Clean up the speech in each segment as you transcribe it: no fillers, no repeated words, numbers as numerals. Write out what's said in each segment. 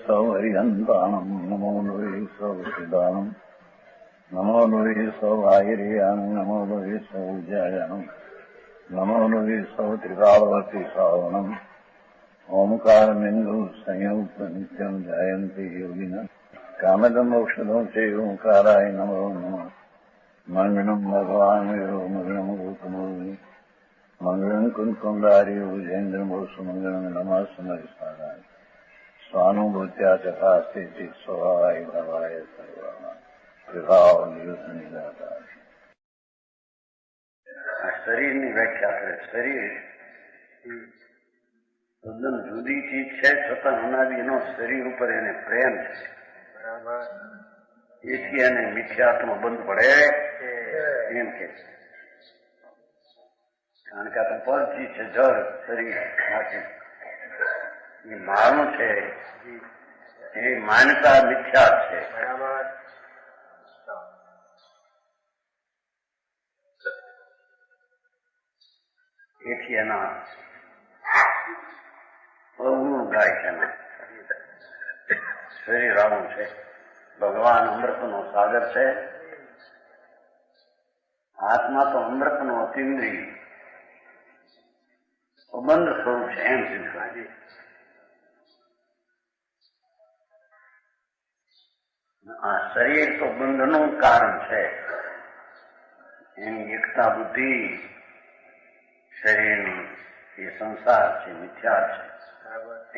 सौ हरिहंताणम् नमो लोहि सौ सिदानम् नमो लोहि सौ आयर्याणम् नमो लोहि सौ जयानम् नमो लोहि सौ त्रिकालवती सावनम् ओंकारमिन्दु संयुक्त नित्यम् जयन्ति योगिनः कामदम् औषधम् च ओंकाराय नमो नमः मंगलम् भगवान् विरो मंगलम् गौतमोनि मंगलम् कुंकुमधारी भुजेन्द्रमोसु मंगलम् नमः समरिसाराय स्वानुभूत्या चकास्ते स्वभावाय भवाय सर्वभाव શરીરની વ્યાખ્યા કરે. શરીર તદ્દન જુદી ચીજ છે, છતાં અનાદિનો શરીર ઉપર એને પ્રેમ છે. બરાબર. એથી એને મિથ્યાત્મ બંધ પડે એમ કે છે. કારણ કે આ તો પર ચીજ છે, જળ શરીર નાખે એ માનું છે, એ માનતા મિથ્યા છે. બરાબર. એથી એના અવગુણ ગાય છે. શરીર આવું છે. ભગવાન અમૃતનો સાગર છે. આત્મા તો અમૃતનો અતિન્દ્રિય બંધ સ્વરૂપ છે એમ શીખવાય. આ શરીર તો બંધનું કારણ છે. એની એકતા બુદ્ધિ શરીરની એ સંસાર છે, મિથ્યા છે.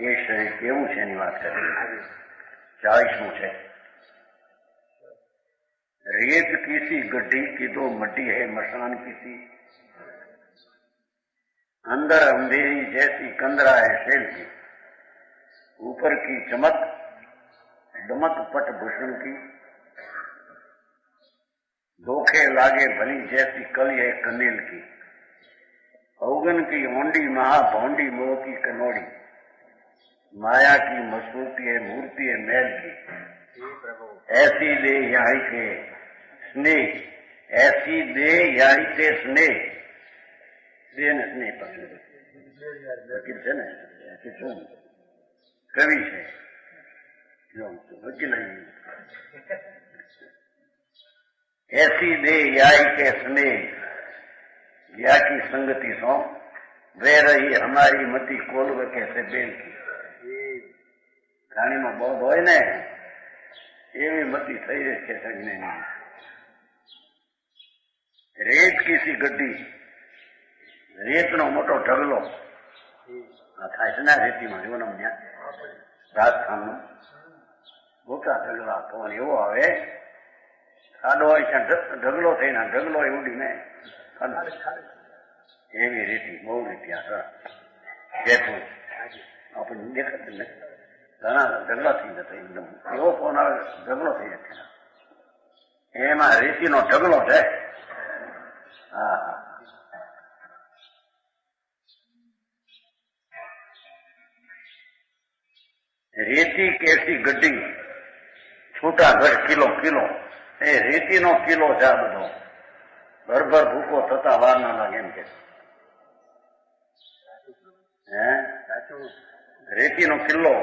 એ શરીર કેવું છે એની વાત કરી. 40મું છે. रेत किसी गड्ढी की तो मट्टी है मशान किसी, अंदर अंधेरी जैसी कंदरा है शेल की, ऊपर की चमक दमक पट भूषण की, धोखे लागे भली जैसी कली है कनेल की, अवगन की ओंडी महा भौंडी मोह की कनौड़ी, माया की मसूती है मूर्ति है मैल की, ऐसी दे यहाँ के स्नेह, ऐसी दे यहाँ से स्नेह, स्नेह ने स्नेह पसंद છે ને શું કવિ છે વકીલ. ऐसी दे याई के स्नेह या की संगति सो वे रही हमारी मती कोलव कैसे बेल की. રાણીમાં બૌદ્ધ હોય ને એવી મતી થઈ રહી છે સંજ્ઞાની. રેત કીસી ગड्ढी, રેતનો મોટો ઢગલો થાય છે ને રેતીમાં. જો ને ત્યાં રાજસ્થાનનો મોટા ઢગલા પવન એવો આવે, ખાડો હોય ત્યાં ઢગલો થઈને ઢગલો એ ઉડીને એવી રેતી, બહુ રેતી. આ જયપુર આપણને દેખાતું ને ઘણા ઢગલા થઈ જતા એકદમ એવો ફોન આવે, ઢગલો થઈ જાય. એમાં રેતીનો ઢગલો છે. હા હા. રેતી કેસી ગड्ढी છૂટા ઘર કિલો કિલો, એ રેતીનો કિલો છે આ બધો. ભરભર ભૂકો થતા વાર ના લાગે એમ કે. હે સાચું. રેતીનો કિલ્લો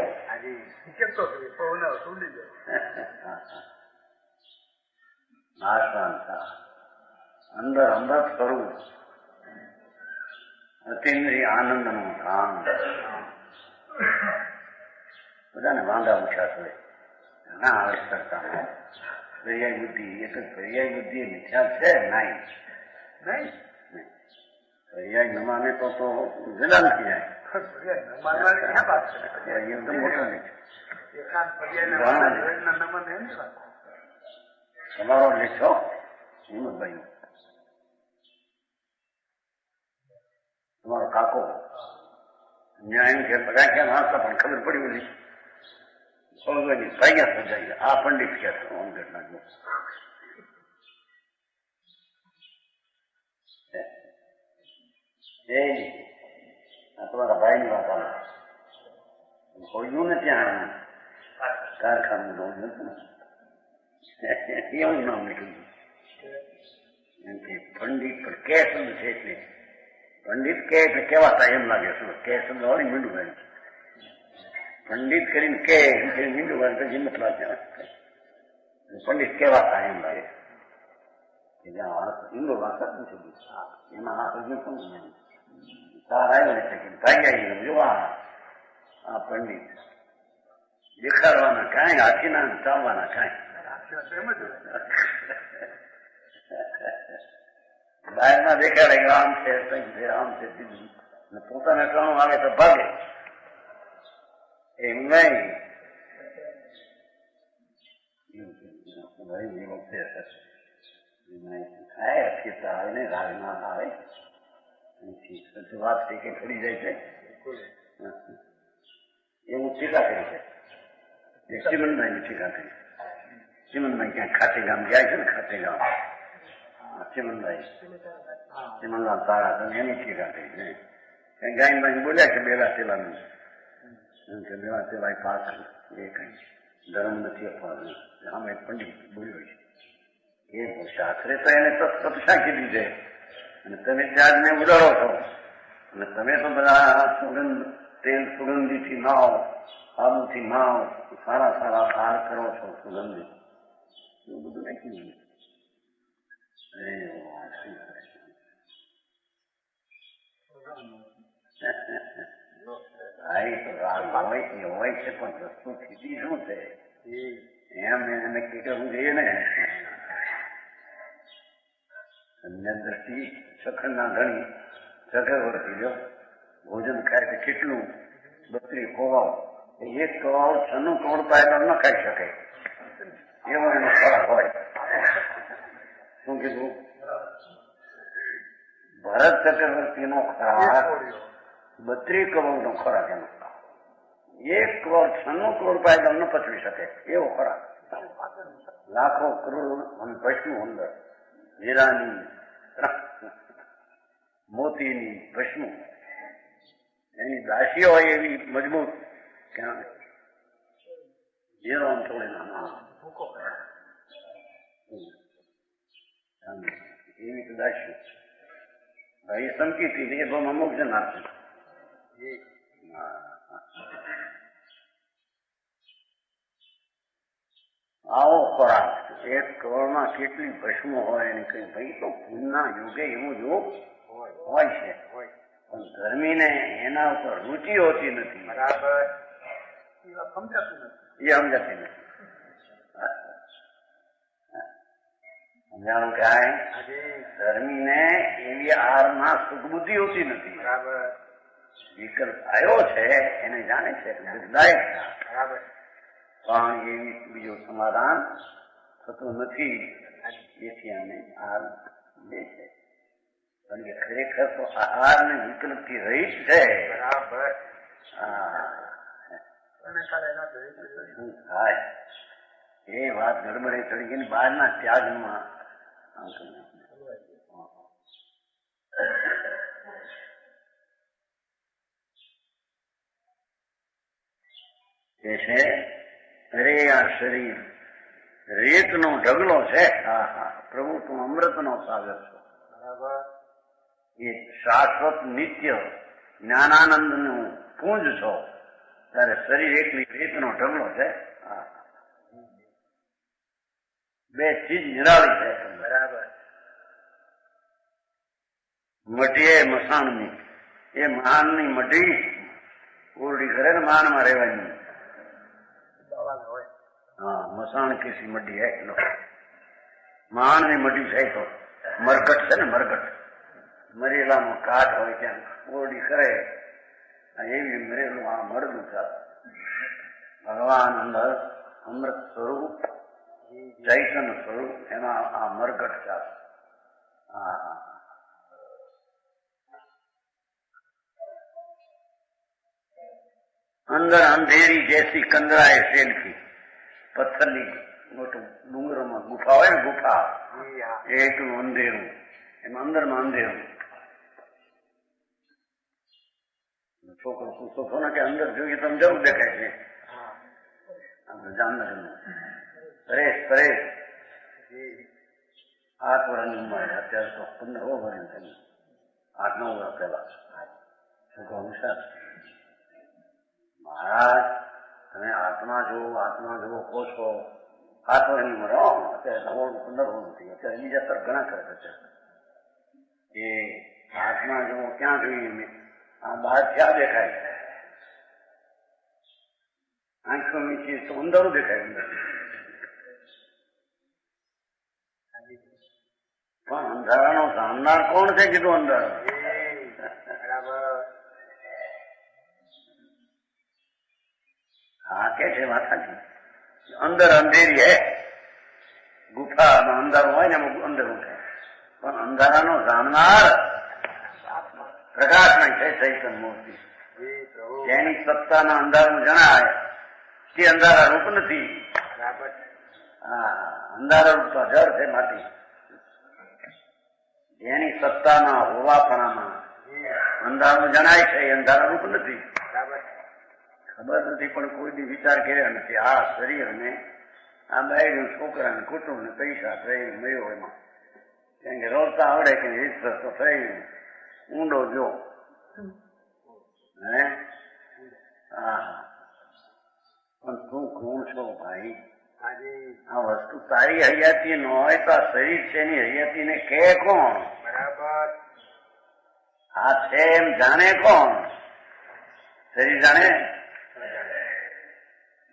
અંદર અમૃત સ્વરૂપ અતિન્દ્રિય આનંદનું ધામ. બધાને વાંધા ઉછા થશે ના આવે કરતા. પર્યાય બુદ્ધિ એ તો પર્યાય બુદ્ધિ મિથ્યા છે નહીં. પર્યાય ન માને તો જલા નથી જાય. તમારો લેખો હિંમતભાઈ, તમારો કાકો ન્યાય કે બધા ક્યાં વાંચતા પણ ખબર પડી બધી ભગવાની ભાગ્યા સજાઈ. આ પંડિત કે ઘટના જો આ તમારા ભાઈની વાત આવે. હોયું ને ત્યાં કારખાનું એવું નામ નીકળ્યું. પંડિત પર કે શબ્દ છે એટલે પંડિત કે એટલે કેવાતા એમ લાગે. શું કે શબ્દ હોય મીંડું ભાઈ પંડિત કરીને કે મીંડું વાળે પછી મતલબ પંડિત કેવાતા એમ લાગે હિન્દુ ભાષા નથી એમાં આ હજુ પણ તાર આવ્યો છે કે ભાઈ જો આ પંડિત દેખાડવાના કાંઈ હાથીના ચાલવાના કાંઈ બહારમાં દેખાડે કે આમ છે આમ છે બીજું પોતાને કામ આવે તો ભાગે એમ નહીં થાય અખીરતા આવે ને રાજમાં આવે વાત થઈ કે ખડી જાય છે એવું ટીકા કરી છે ચિમનભાઈ ટીકા કરી ચિમનભાઈ ક્યાં ખાતે ગામ જાય છે ને ખાતે ગામ ચિમનભાઈ ચિમનલાલ તારા તમે એની ટીકા કરી છે કઈ ગાયનભાઈ બોલ્યા કે બેલા તેલાનું બેલા તેલા પાક એ કઈ ધર્મ નથી અપાવ્યું આમ એક પંડિત બોલ્યો છે એ શાસ્ત્રે તો એને તપસા કીધી છે અને તમે ત્યાજને ઉડાડો છો અને તમે તો બધા સુગંધ તેલ સુગંધીથી નાવ આબુથી નાવ સારા સારા હાર કરો છો સુગંધી એવું બધું નાખી હોય છે પણ વસ્તુ સ્થિતિ શું છે એમ એને નક્કી કરવું જોઈએ ને અન્ય દ્રષ્ટિ સખણના ધણી ચક્રવર્તી જો ભોજન ખાય તો કેટલું 32 કોવાઓ 1 કવાઓ 96 કરોડ પાયદાન ન ખાઈ શકે એવો એનો ખોરાક હોય શું કીધું ભરત ચક્રવર્તીનો ખોરાક 32 કરોડનો ખોરાક એનો 1 કરોડ 96 કરોડ પાયદાન ન પચવી શકે એવો ખોરાક લાખો કરોડ અને ભસ્મ અંદર હીરાની મોતીની ભસ્મ એની દાસીઓ હોય એવી મજબૂત ક્યાં હીરો થોડી એવી તો દાસીઓ ભાઈ સંકીતી એ બહુ અમુક જણ આપશે આવો ખોરાક 1 કરોડમાં કેટલી ભસ્મો હોય એને કઈ ભાઈ તો ભૂલના યુગે એવું યુગ હોય છે પણ ધર્મીને એના ઉપર રુચિ હોતી નથી બરાબર એ સમજાતી નથી સમજાણું કાંઈ ધર્મીને એવી આહારના સુખ બુદ્ધિ હોતી નથી બરાબર વિકલ્પ આવ્યો છે એને જાણે છે દુઃખદાયક બરાબર પણ એવી બીજું સમાધાન થતું નથી એથી અમે આહાર લે છે કારણ કે ખરેખર તો આહાર ને વિકલ્પ થી રહીત છે બરાબર શું થાય એ વાત ગડબડે ચડી ગઈ બહારના ત્યાગમાં એ છે અરે આ શરીર રેતનો ઢગલો છે હા હા પ્રભુ તું અમૃતનો સાગર છો બરાબર એ શાશ્વત નિત્ય જ્ઞાનાનંદનું પુંજ છો ત્યારે શરીર એકલી રેતનો ઢગલો છે હા બે ચીજ નિરાળી છે બરાબર મઢીએ મસાણની એ મહાનની મઢી ઓરડી કરે ને મહાનમાં રહેવાની हाँ मसान किसी मड्डी है लो मान ની મઢી છે તો મરઘટ છે ને મરઘટ મરેલાનો કાટ હોય ત્યાં ઓરડી કરે એવી મરેલું આ મરદું છે ભગવાન અંદર અમૃત સ્વરૂપ ચૈતન્ય સ્વરૂપ એમાં આ મરઘટ છે હા અંદર અંધેરી જૈસી કંદરાએ સેલ્ફી પથ્થરની મોટું ડુંગરોમાં ગુફા હોય ને ગુફા એકલું અંધેરું એમાં અંદરમાં અંધેરું છોકરો પૂછતો હતો ને કે અંદર જોઈએ તો જરૂર દેખાય છે જામનગર નું પરેશ 8 વર્ષની ઉંમર અત્યારે તો 15 વર્ષ થઈ 8-9 વર્ષ પહેલા છોકરો હોશિયાર મહારાજ તમે આત્મા જુઓ કહો છો, આ તો એની મળે અત્યારે 15 નથી, અત્યારે બીજા તરફ ઘણા કરે છે એ આત્મા જુઓ ક્યાં જોઈએ? આ બહાર ક્યાં દેખાય છે? આંખો મીચી તો અંધારું દેખાય અંદર, પણ અંધારાનો સામનાર કોણ છે? કીધું અંધારો. હા કે છે માતાજી, અંદર અંધેરી હે, ગુફામાં અંધારું હોય ને અંધારું છે, પણ અંધારાનો સામનાર પ્રકાશમય છે ચૈતન્ય મૂર્તિ. જેની સત્તાના અંધારું જણાય તે અંધારા રૂપ નથી. હા, અંધારા રૂપ તો જળ છે માટી. જેની સત્તાના હોવાપણામાં અંધારું જણાય છે એ અંધારા રૂપ નથી. ખબર નથી પણ કોઈ દી વિચાર કર્યા નથી. આ શરીર ને આ બાયડું છોકરાને કુટુંબ ને પૈસા થઈ મળ્યો એમાં, કારણ કે રોતા આવડે કે હિસ્સો તો થઈ ઊંડો જો હે. હા, પણ તું કોણ છો ભાઈ? આ વસ્તુ તારી હયાતી ન હોય તો આ શરીર છે એની હયાતી ને કે કોણ? બરાબર. આ છે એમ જાણે કોણ? શરીર જાણે?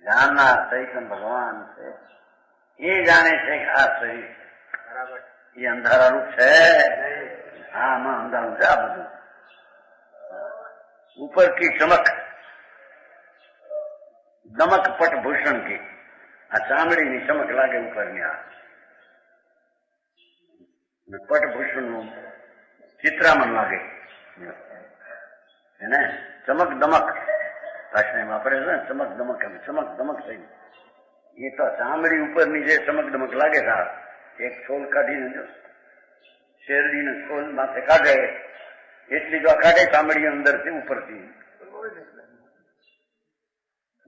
જાણનાર ચૈતન્ય ભગવાન છે, એ જાણે છે કે આ શરીર છે. બરાબર. એ અંધારારૂપ છે? હા, આમાં અંધારું છે. આ બધું ઉપર કી ચમક દમક પટ ભૂષણ કી, આ ચામડીની ચમક લાગે ઉપરની. આ પટભૂષણ નું ચિત્રામણ લાગે એને ચમક દમક ભાષા વાપરે છે ને, ચમક દમક. એમ ચમક દમક થઈ એ તો ચામડી ઉપરની જે ચમક દમક લાગે છે. એક છોલ કાઢીને શેરડીને છોલ માથે કાઢે એટલી જો કાઢે ચામડી અંદરથી ઉપરથી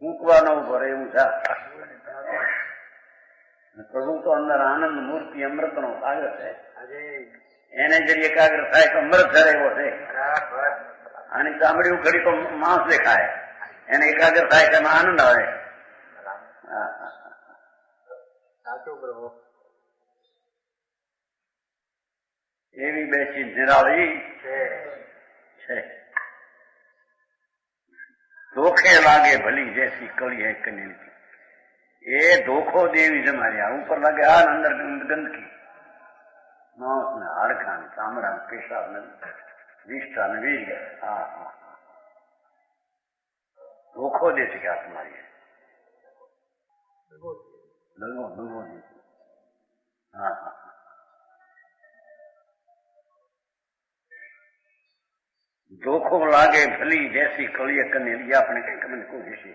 મૂકવા ન ઉભો રહે એવું છે. પ્રભુ તો અંદર આનંદ મૂર્તિ અમૃત નો સાગર છે, એને જરી એકાગ્ર થાય તો અમૃત ધરે એવો છે. આની ચામડી ઉખડી તો માંસ દેખાય, એને એકાગ્ર થાય તો એમાં આનંદ આવે. એવી બે ચીજ નિરાળી છે. ધોખે લાગે ભલી જૈસી કળી હૈ કનેલ કી, એ ધોખો દેવી છે મારી. આ ઉપર લાગે આ અંદર ગંદકી, માંસ ને હાડકા ને ચામડા ને પેશાબ ને વિષ્ઠા ને વીર્ય. હા હા, ધોખો દે છે કે આ તમારી દગો દે છે. હા હા, ધોખો લાગે ભલી જૈસી કળીએ કનેલી. આપણે કઈ ખબર કોઈ જશે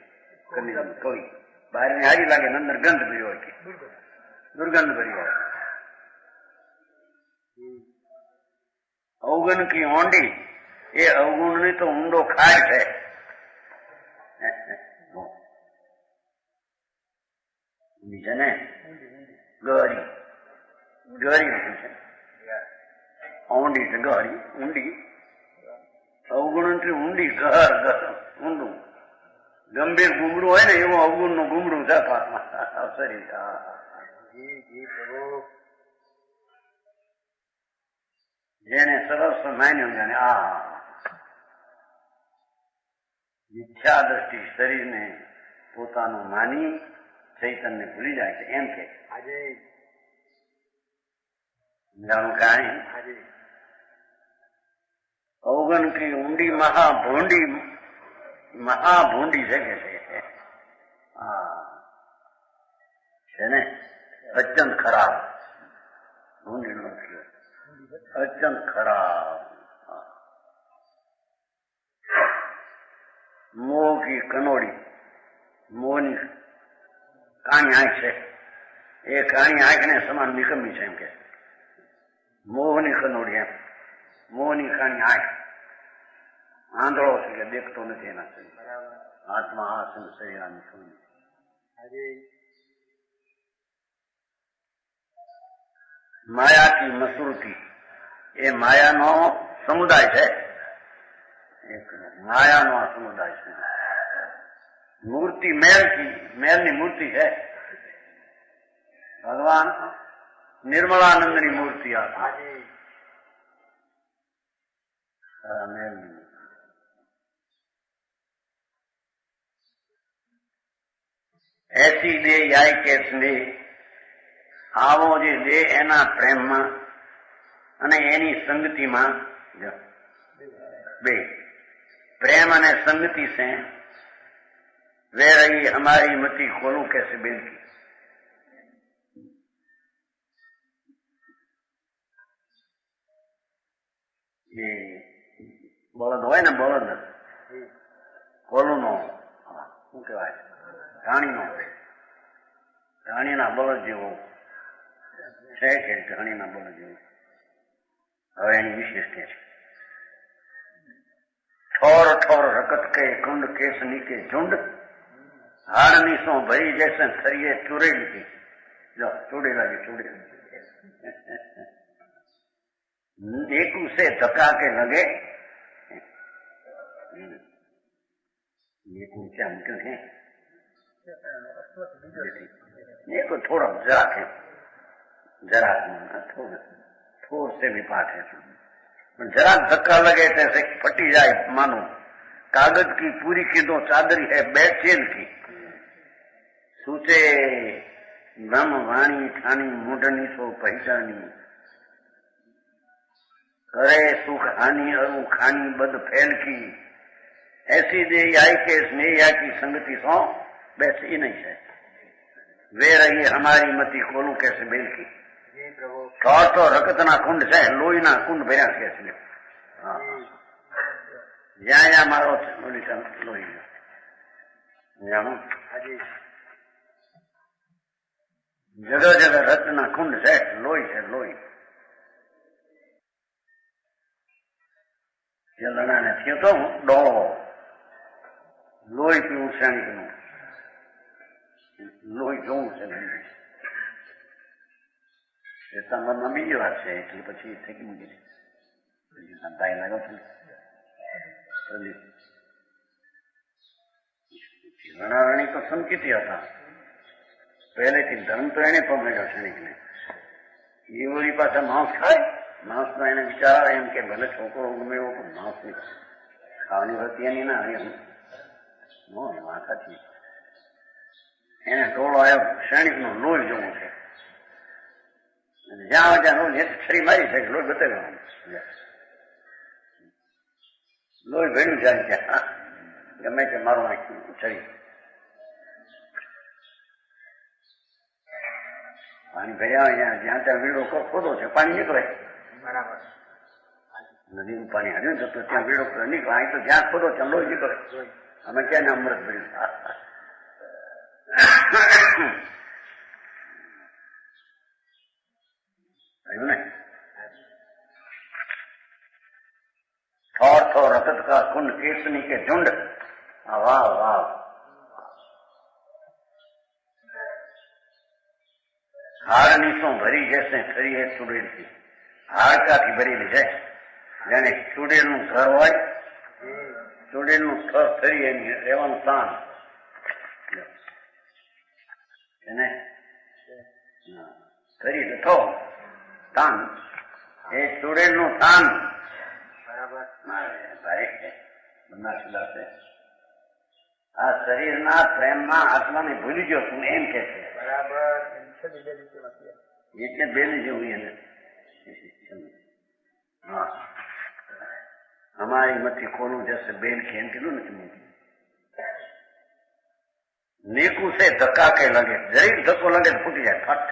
કનેલી કળી બહાર ની હારી લાગે, અંદર ગંધ ભરી હોય કે દુર્ગંધ ભરી હોય. અવગુણ કી ઓંડી, એ અવગુણ ની તો ઊંડો ખાય છે. છે ને ગહરી, ગહરી છે ઊંડી છે, ગહરી ઊંડી. અવગુણ થી ઊંડી, ગહર ગહર ઊંડું. ગંભીર ગુમડું હોય ને એવું અવગુણ નું ગુમડું છે શરીર. જેને સરસ માન્યું જાણે આ મિથ્યા દ્રષ્ટિ શરીરને પોતાનું માની ચૈતન્ય ભૂલી જાય છે એમ કે જાણું કાંઈ અવગણ કી ઊંડી મહાભૂંડી છે કે છે ને અત્યંત ખરાબ. ભૂંડી નો અત્યંત ખરાબ. મોહ કી કનોડી, મોહની કાણી આંખ છે, એ કાણી આંખ ને સમાન નિકમી છે એમ કે. મોહની કનોડી એમ, મોહની કાણી આંખ. આંધળો છે કે દેખતો નથી એના શરીર. આત્મા આ છે શરીરાની શૂન્ય. માયા કી મસરૂતી, એ માયાનો સમુદાય છે. માયાનો આ સમુદાય છે. मूर्ति મેલની મૂર્તિ છે. ભગવાન નિર્મળાનંદની મૂર્તિ આપી. મેલની એસી દે યાય કે સ્નેહ, આવો જે દે એના પ્રેમમાં અને એની સંગતિમાં બે प्रेम અને संगति से वे रही हमारी मति खोलू कैसे बेल की. ये બળદ હોય ને, બળદ કોલુનો શું કહેવાય, ધાણીના બળદ જેવો છે કે ધાણીના બળદ જેવો. હવે એની વિશેષતા છે. ठोर ठोर रकत के कुंड केसनी के झुंड, हारनी सो भरी जैसे थरिये चुड़ैल की. जो चुड़ैला की चुड़ैल एक उसे धक्का के लगे. ये क्या मुमकिन है? ये को थोड़ा जरा थोड़ से भी पाठ है. जरा धक्का लगे जैसे फटी जाए मानो कागज की पूरी की दो चादरी है बेचैन की. सूचे ब्रह्म वाणी ठानी मूढ़नी सो पहचानी, करे सुख हानि अरु खानी बद फैल की. ऐसी दे आई के स्नेहिया की संगति सो बैस ही नहीं है. वे रही हमारी मति खोलू कैसे बेल की. तो रकतना कुंड છે, લોહીના કુંડ ભર્યા છે. જ્યાં મારો લોહી જગહ જગહ રત્ના કુંડ છે, લોહી છે, લોહી. જલણાને થયો તો ડોળો લોહી પીવું સૈનિકનું, લોહી જોવું છે. તમારમાં બીજી વાત છે એટલે પછી થકી મૂકી દાઈ લાગો છો. રણારણી તો સંકેતી હતા પહેલેથી. ધર્મ તો એને પમેડ્યો સૈનિકને. એ વળી પાછા માંસ ખાય. માંસનો એને વિચાર એમ કે ભલે છોકરો ગમે એવો પણ માંસ નહીં ખાવાની વૃત્તિ એની ના એમ વાંખાથી એને ટોળો આવ્યો સૈનિકનો લોહી જોવું છે. જ્યાં જ્યાં છરી મારી છે લોહી બતાવ્યું, લોહી ભેડ્યું જાય ત્યાં ગમે તે મારું નાખ્યું છરી. પાણી ભર્યા અહીંયા જ્યાં ત્યાં વીડો ખોદો છે પાણી નીકળે. બરાબર. નદીનું પાણી હાલ્યું છે તો ત્યાં વીડો નીકળે. અહીં તો જ્યાં ખોદો ત્યાં લોહી નીકળે. અમે ક્યાં ને અમૃત ભર્યું. थोर थोर रकत का कुंड केसनी के झुंड. वाह वाह. हारनी सो भरी जैसे खरी है चुड़ैल की. हाડકાથી ભરેલી છે. જાણે ચુડેલનું ઘર હોય, ચુડેલનું ઘર ફરી એની રહેવાનું સ્થાન એને ફરી તો સ્થાન એ ચુડેલનું સ્થાન. બરાબર. ભાઈ બનાસલા છે. આ શરીરના પ્રેમમાં આત્માને ભૂલી ગયો તું એમ કે છે. બરાબર. એટલે બેલી જેવું એને. हाँ हमारी मति खोलू जैसे बेल खेल के लो नहीं. नीकू से धक्का के लगे, जरीक धक्को लगे तो फूट जाए फट.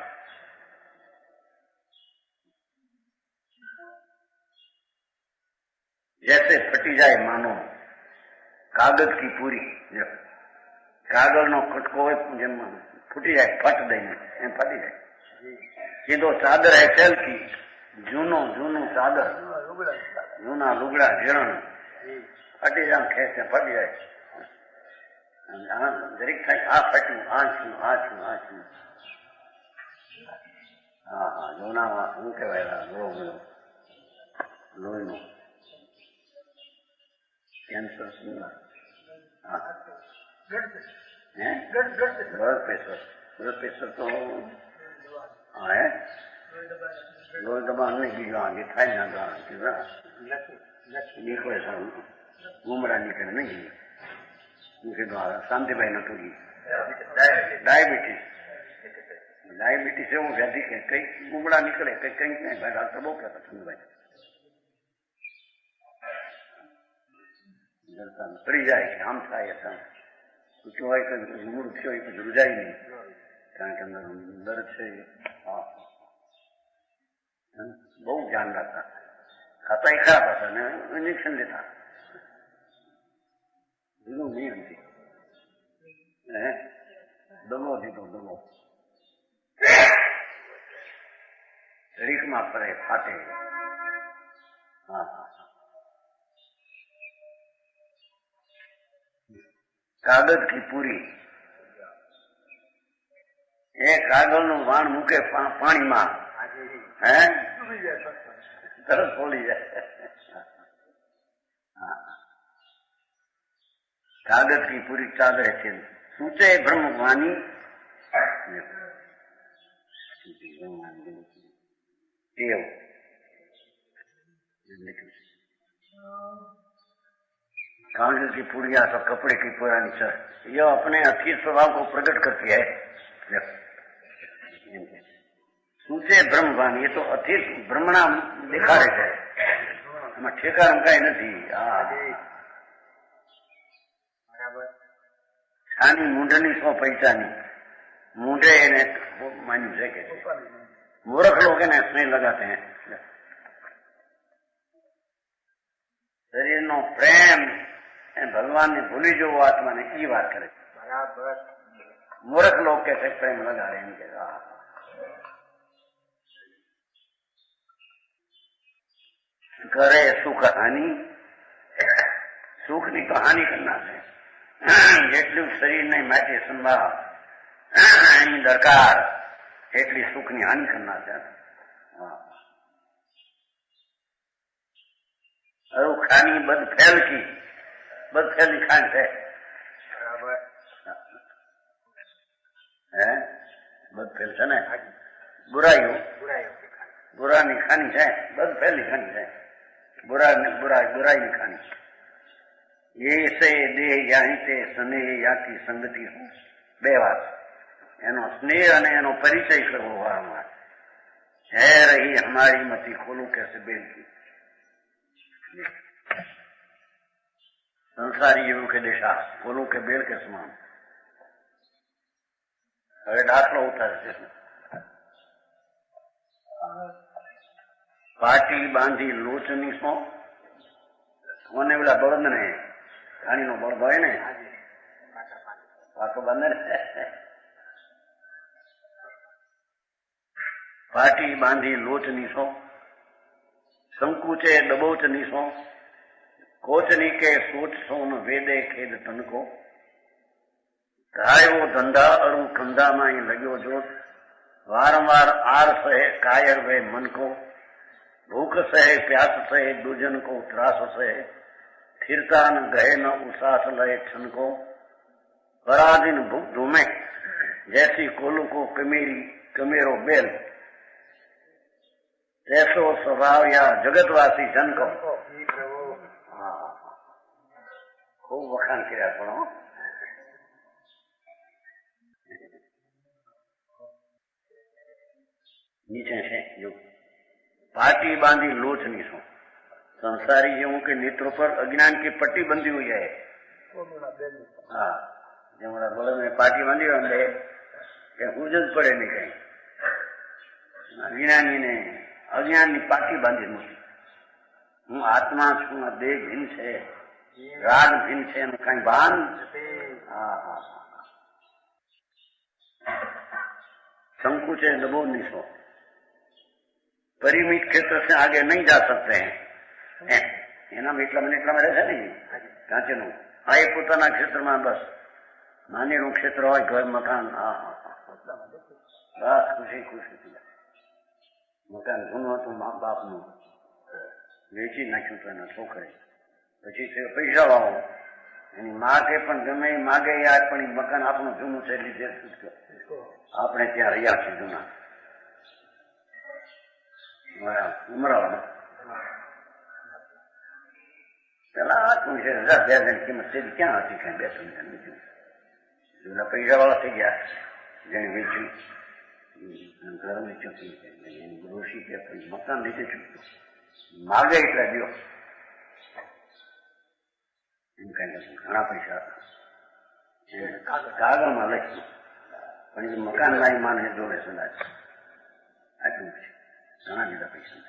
जैसे फटी जाए मानो कागज की पूरी. कागज नो कटको हो फूटी जाए फट देने एम फटी जाए. सीधो चादर है चल की जूनो जूनो चादर जूना लुगड़ा ઝરણ ફટી જાય ખેંચે ફટી જાય. દરેક થાય આ ફટ્યું આ છું આ છું આ છું. હા હા જૂનામાં શું કહેવાય લોહીનું કેન્સર. હા ब्लड प्रेशर तो हाँ है लोही दबाण नहीं की गाँव थाई ना निकले गुमरा निकले नहीं उनके द्वारा शांति भाई न टूरी डायबिटीज से वो व्याधि के कई गुमड़ा निकले कई कहीं कहीं भाई डॉक्टर बहुत कहता सुन भाई पड़ी जाए कि हम था ऐसा कुछ हुआ मूड थी कुछ रुझाई नहीं कारण के अंदर दर्द से बहुत ध्यान रखता खाता ही खराब आता ने इंजेक्शन लेता नहीं होती दबो दीदो दबो रीख में फरे फाटे हाँ कागज की पूरी कागज नु वाण मूके पानी में है तरस खोली जाए कागज की पूरी चादर है सूचे ब्रह्मवाणी कागज की पुड़िया तो कपड़े की पुरानी सर यह अपने अथी स्वभाव को प्रकट करती है सूचे ब्रह्मवाणी ये तो अथी ब्रह्मणा दिखा रहे है ठेका रंकाई नहीं छानी मूंढनी सौ पैसा नहीं मूंढे ने मान्यू है कि मूर्ख लोग ने स्नेह लगाते हैं शरीर नो प्रेम भगवान ने भूली जो वो आत्मा ने की बात करे बराबर मूर्ख लोग कैसे प्रेम लगा रहे हैं इनके करे सुख हानि सुख ની તો હાનિ કરનાર છે જેટલું શરીરને માટે સંભાળ એની દરકાર એટલી સુખની હાનિ કરનાર છે અરુ ખાની બદફેલી ખાન છે બરાબર હે બદફેલ છે ને बुरानी खानी है बदफैली खानी है बुराई खानी ये से देह याही ते स्नेह याकी संगति हो बे बात एनो स्नेह अने एनो परिचय करवो वारंवार है रही हमारी मती खोलू कैसे बेल की संसारी जीवों के दिशा खोलू के बेल के समान હવે દાખલો ઉતારે છે पाटी बांधी लोचनी सो होने वाला बड़द ने घाणी नो बड़द है ने पाटो बांधे पाटी बांधी लोचनी सो संकुचे दबोचनी सो कोचनी के सोच सोन वेदे खेद तन को गायो धंधा अरु कंधा में लग्यो जोत वारंवार आर सहे कायर वे मन को भूख सहे प्यास सहे दुजन को त्रास सहे थिरता न गहे न उसास लय छन को पराधीन भूख धूमे जैसी कोलू को कमेरो बेल ऐसो स्वभाव या जगतवासी जन को खूब वखाण किया पड़ो नीचे है जो पाटी बांधी लोचनी सो संसारी जीवों के नेत्रों पर अज्ञान की पट्टी बंधी हुई है हाँ जमड़ा बोले में पाटी बांधी होंगे हुजत पड़े नहीं कहीं अज्ञानी ने अज्ञान की पाटी बांधी मुझे हूँ आत्मा छू देह भिन्न है राग भिन्न है कहीं भान हाँ हाँ संकुचे दबो नहीं सो परिमित क्षेत्र से आगे नहीं जा सकते हैं એટલા મને રહે છે ને કાંચેનું આ એ પોતાના ક્ષેત્રમાં બસ નાનીનું ક્ષેત્ર હોય ઘર મકાન બસ ખુશી મકાન જૂનું હતું મા બાપનું વેચી નાખ્યું તો એના છોકરે પછી પૈસા વાળો એની માગે પણ ગમે માગે યાર પણ એ મકાન આપણું જૂનું છે લીધે આપણે ત્યાં રહ્યા છીએ જૂના ઉમરાવમાં પેલા આટલું છે 1000 કિંમત છે ક્યાં હતી કઈ 2 સમજાને બીજું જૂના પૈસા વાળા થઈ ગયા જેને વેચ્યું ઘર વેચ્યું એની ડોશી કે મકાન લીધે છૂટતું માગે એટલા દો એમ કઈ નથી ઘણા પૈસા કાગળમાં લખ્યું પણ એ મકાન લાવી માને જોડે સલાહ આટલું છે ઘણા લીધા પૈસા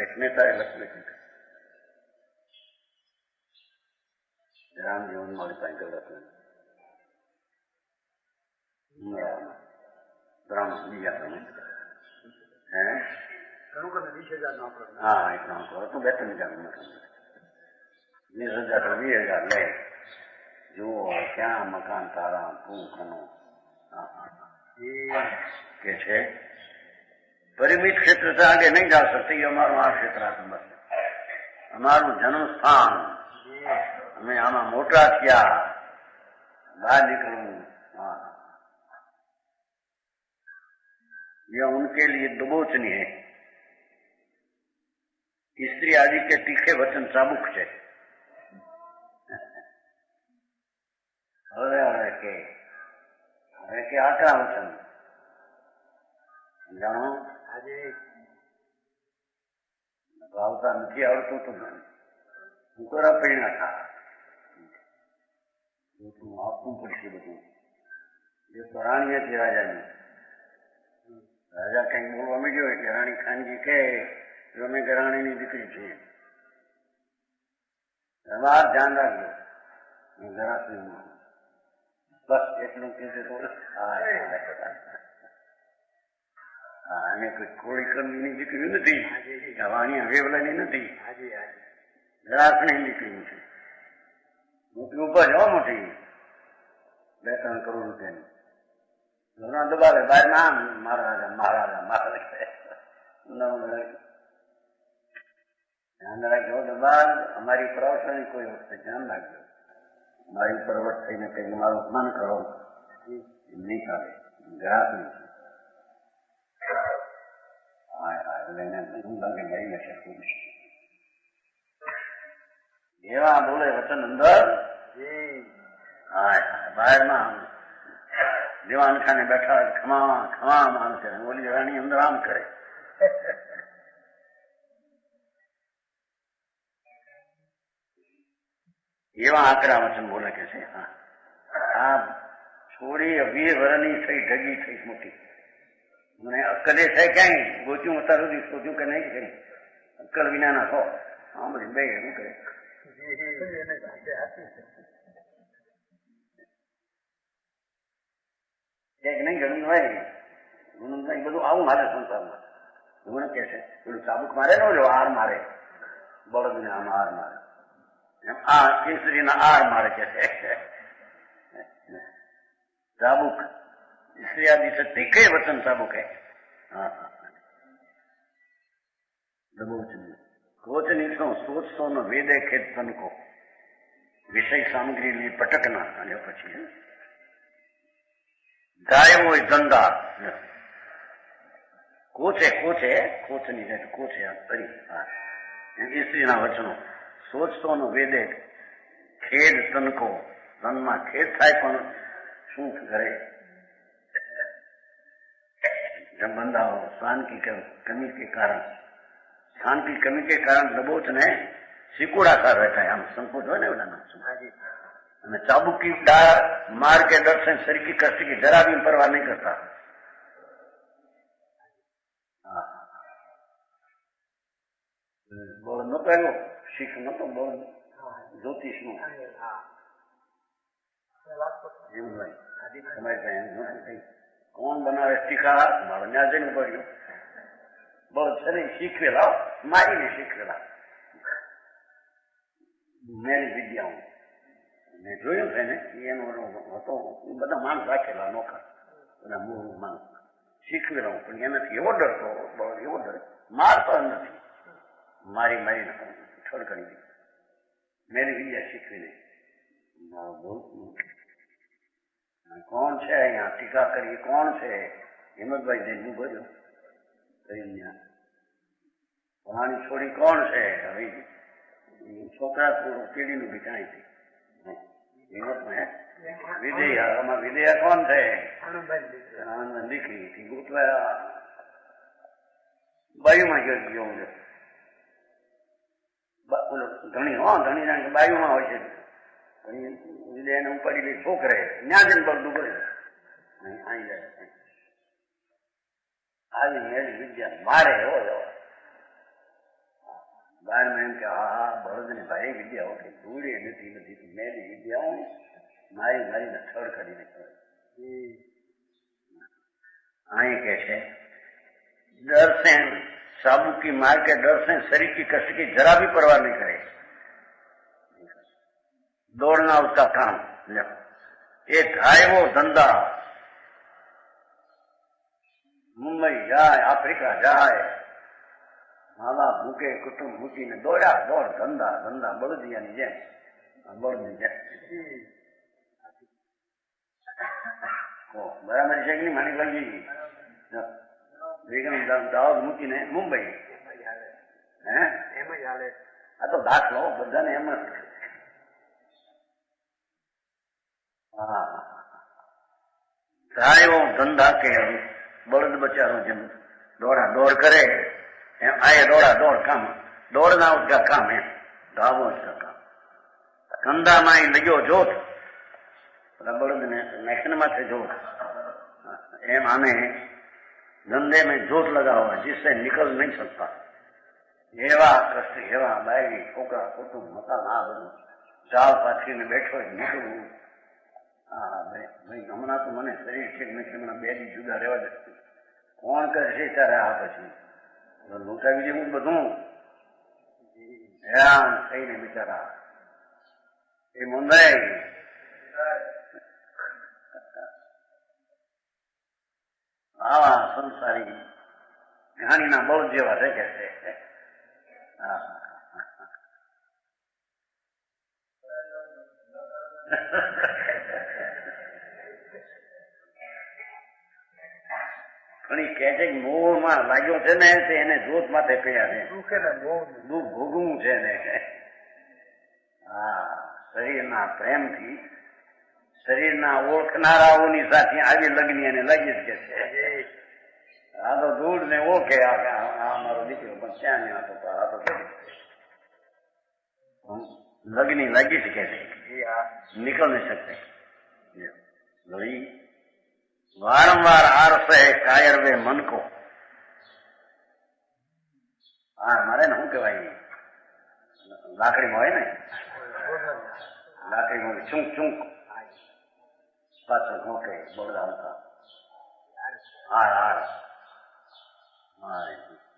લેખનેતા એ લખ રામ જીવન મારી પાસે ગલત બીજા પ્રમાણે હા એટલા હતું 2-3 હજાર 20,000 તો 20,000 લે જુઓ ક્યાં મકાન તારા તું કનો કે છે પરિમિત ક્ષેત્ર से आगे नहीं जा सकते ये हमारा આ ક્ષેત્ર બસ અમારું જન્મ સ્થાન हमें आना मोटा किया बाहर निकलूं यह उनके लिए दुबोचनी है स्त्री आदि के तीखे वचन चाबुक है હવે કે આકરા વચન જાણો આજે ભાવતા નથી આવડતું તો હું કોરા પૈણા થા આપવું પડશે બધું એ તો રાણી હતી રાજાની રાજા કઈક બોલવા માંડ્યો એટલે રાણી ખાનજી કહે અમે કે રાણીની દીકરી છે બહાર ધ્યાન રાખજો જરા બસ એટલું કે અને કોઈ કોળી કર્મની દીકરી નથી વાણિયા વેવલાની નથી જરાસની દીકરી છે મોટી ઉપજ હો મોટી 2-3 કરોડ રૂપિયાની ઘણા દબાવે બહાર નામ મહારાજા મહારાજા મહારાજા ધ્યાન રાખજો દબાવ અમારી પ્રવચન કોઈ વખતે ધ્યાન રાખજો મારી પરવટ થઈને કઈ મારું અપમાન કરો નહીં ચાલે ગ્રાહક નથી એવા બોલે વચન અંદર બહારમાં દીવાન ખાને બેઠા ખમા ખમા માન કરે બોલી રાણી અંદર આમ કરે એવા આકરા વચન બોલે કે છે આ છોડી 20 વર્ષની થઈ ઢગી થઈ મોટી મને અક્કલે છે ક્યાંય ગોચ્યું અત્યાર સુધી શોધ્યું કે નહીં કઈ અક્કલ વિનાના છો આમ બધી બે શું કરે એક નહીં ગણું હોય ગણું નહીં બધું આવું મારે સંસારમાં મને કે છે પેલું ચાબુક મારે ન જો આર મારે બળદને આમ આર મારે એમ આ કેસરીના આર મારે કે છે ચાબુક स्त्री आदि से तीखे वचन चाबुक है कोचनी सोचतो न वेदे खेद तन को विषय सामग्री लिए पटकना અને પછી ગાયો હોય ધંધા કોચે કોચે કોચની જાય કોચે કરી સ્ત્રીના વચનો સોચતો ન વેદે ખેદ તનકો તનમાં ખેદ થાય પણ શું કરે जब बंदा हो स्थान की कमी के कारण स्थान की कमी के कारण दबोच ने सिकुड़ाता रहता है हम संकोच हो ना बोला चाबुक की डाल मार के डर से शरीर की कष्ट की जरा भी परवाह नहीं करता बोल न पहलो શીખ નતો બોલ જ્યોતિષ નું તમારી પાસે કોણ બનાવે ટીકા મારો ન્યા જઈને પડ્યો બળ શરીર શીખવેલા મારીને શીખવેલા મેરી વિદ્યાઓ મેં જોયું છે ને એનો હતો બધા માણસ રાખેલા નોખા બધા મૂળ માણસ શીખવેલા પણ એનાથી એવો ડરતો બળ એવો ડર મારતો નથી મારી મારીને ઠળ કરી દીધી मेरी विद्या शीखवी नहीं। कौन है यहाँ टीका करिए, कौन है? हिम्मत भाई देनू भर्यो पुरानी छोड़ी कौन है? भाई छोकरा केड़ी नु बिठाई थी हिम्मत में विदेया विदेया कौन थे? लिखी थी गुरुत्वा बायु में गयो धणी हो धणी जाने बायु में हो विदेय ने पड़ी गई छोकरे न्या दिन पर डूबे आई आज मेरी विद्या मारे हो बार में एम के हा बड़द ने भाई विद्या हो गई दूरी नहीं थी मेरी विद्या मारी मारी ने थड़ करी आई कैसे डर से साबू की मार के डर से शरीर की कष्ट की जरा भी परवाह नहीं करे। दौड़ना उसका काम, एक है वो धंधा। मुंबई जाए, अफ्रीका जाए, माला भूखे कुटुंब भूखी ने दौड़ा दौड़ धंधा धंधा बढ़ दिया नहीं जेम बढ़ नहीं जाए बराबर છે કે નહીં માની લાગી વેગમ દાઉદ મૂકીને મુંબઈ હે એમ જ હાલે આ તો દાખલો બધાને એમ જ હા સાયો ધંધા કે બળદ બચારો જેમ દોડા દોડ કરે એમ આए દોડા દોડ કામ દોડના उसका काम है धावो उसका काम कंधा माई लग्यो जोत बड़द ने नेशन माथे जोत एम आने धंधे में जोत लगा हुआ जिससे निकल नहीं सकता। एवा कष्ट एवा बायरी छोकरा कुटुंब मकान आ બધું ચાલ પાથરીને બેઠો નીકળવું ભાઈ હમણાં તો મને શરીર ઠીક નથી હમણાં બે દી જુદા રહેવા દે કોણ કરશે ત્યારે આ પછી લૂંટાવી દેવું બધું હેરાન થઈને બિચારા એ મુંદાઈ આવા સંસારી જ્ઞાનીના બળ જેવા રહે છે। ઘણી કહે છે કે મોહમાં લાગ્યો છે ને તે એને જોત માથે કહ્યા છે દુઃખ ભોગવું છે ને હા શરીરના પ્રેમથી શરીરના ઓળખનારાઓની સાથે આવી લગ્ની એને લાગી જ કે છે આ તો દૂર ને ઓળખે આ મારો દીકરો પણ ક્યાં નહીં હતો આ તો લગ્ની લાગી શકે છે निकल नहीं सकते। वारंवार आरसे कायर वे मन को मारे ने શું કહેવાય લાકડી માં હોય ને લાકડી માં ચૂંક ચૂંક પાછળ ઘોંકે બોલતા હતા હાર હાર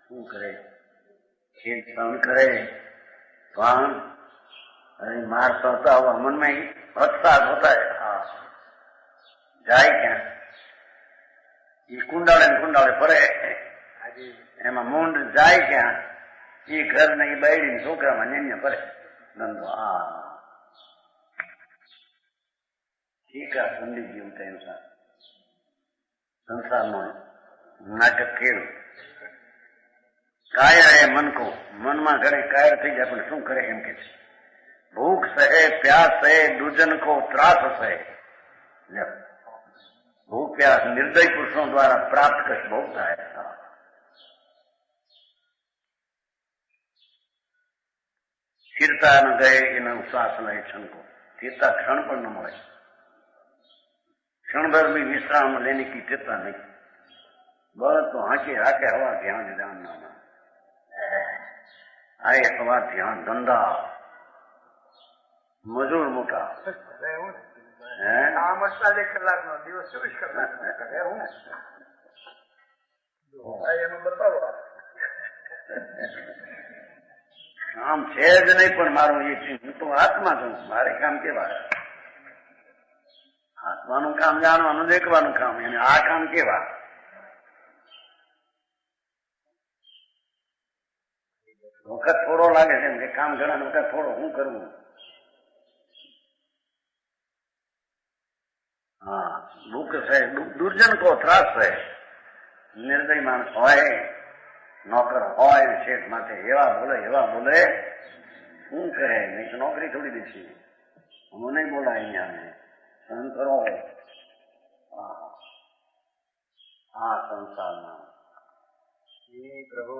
શું કરે ખેલ સહન કરે પણ अरे मारता होता हुआ मन में ही उत्साह होता है। हाँ जाए क्या ये कुंडाले कुंडाले पड़े एमा मुंड जाए क्या ये घर नहीं बैठी छोकरा में नहीं पड़े धंधो हाँ ठीक है पंडित जी उनका इंसान संसार में नाटक खेल कायर है मन को मन में घरे कायर थी जाए पण शू करे एम के भूख सहे प्यास सहे दूजन को त्रास सहे भूख प्यास निर्दयी पुरुषों द्वारा प्राप्त कष्ट भोगता है। स्थिरता न गए इन उसास न क्षण को स्थिरता क्षण पर न મળે क्षण भर भी विश्राम लेने की चिंता नहीं बस तो हाके हाके हवा ध्यान ध्यान ना आए हवा ध्यान धंधा मजूर मोटा काम 48 કલાકનો દિવસ 24 કલાકનો કરે હું એમાં બતાવો કામ છે જ નહીં પણ મારું એ હું તો આત્મા છું મારે કામ કેવા આત્માનું કામ જાણવાનું દેખવાનું કામ અને આ કામ કેવા વખત થોડો લાગે છે કે કામ ઘણા વખત થોડો હું કરવું દુઃખ છે, દુર્જન કો ત્રાસ છે. નિર્દય માણસ હોય, નોકર હોય, શેઠ માટે એવા બોલે શું કહે? નહીં તો નોકરી છોડી દેશે. હું નહીં બોલાય અહીંયા સહન કરો. આ સંસારમાં પ્રભુ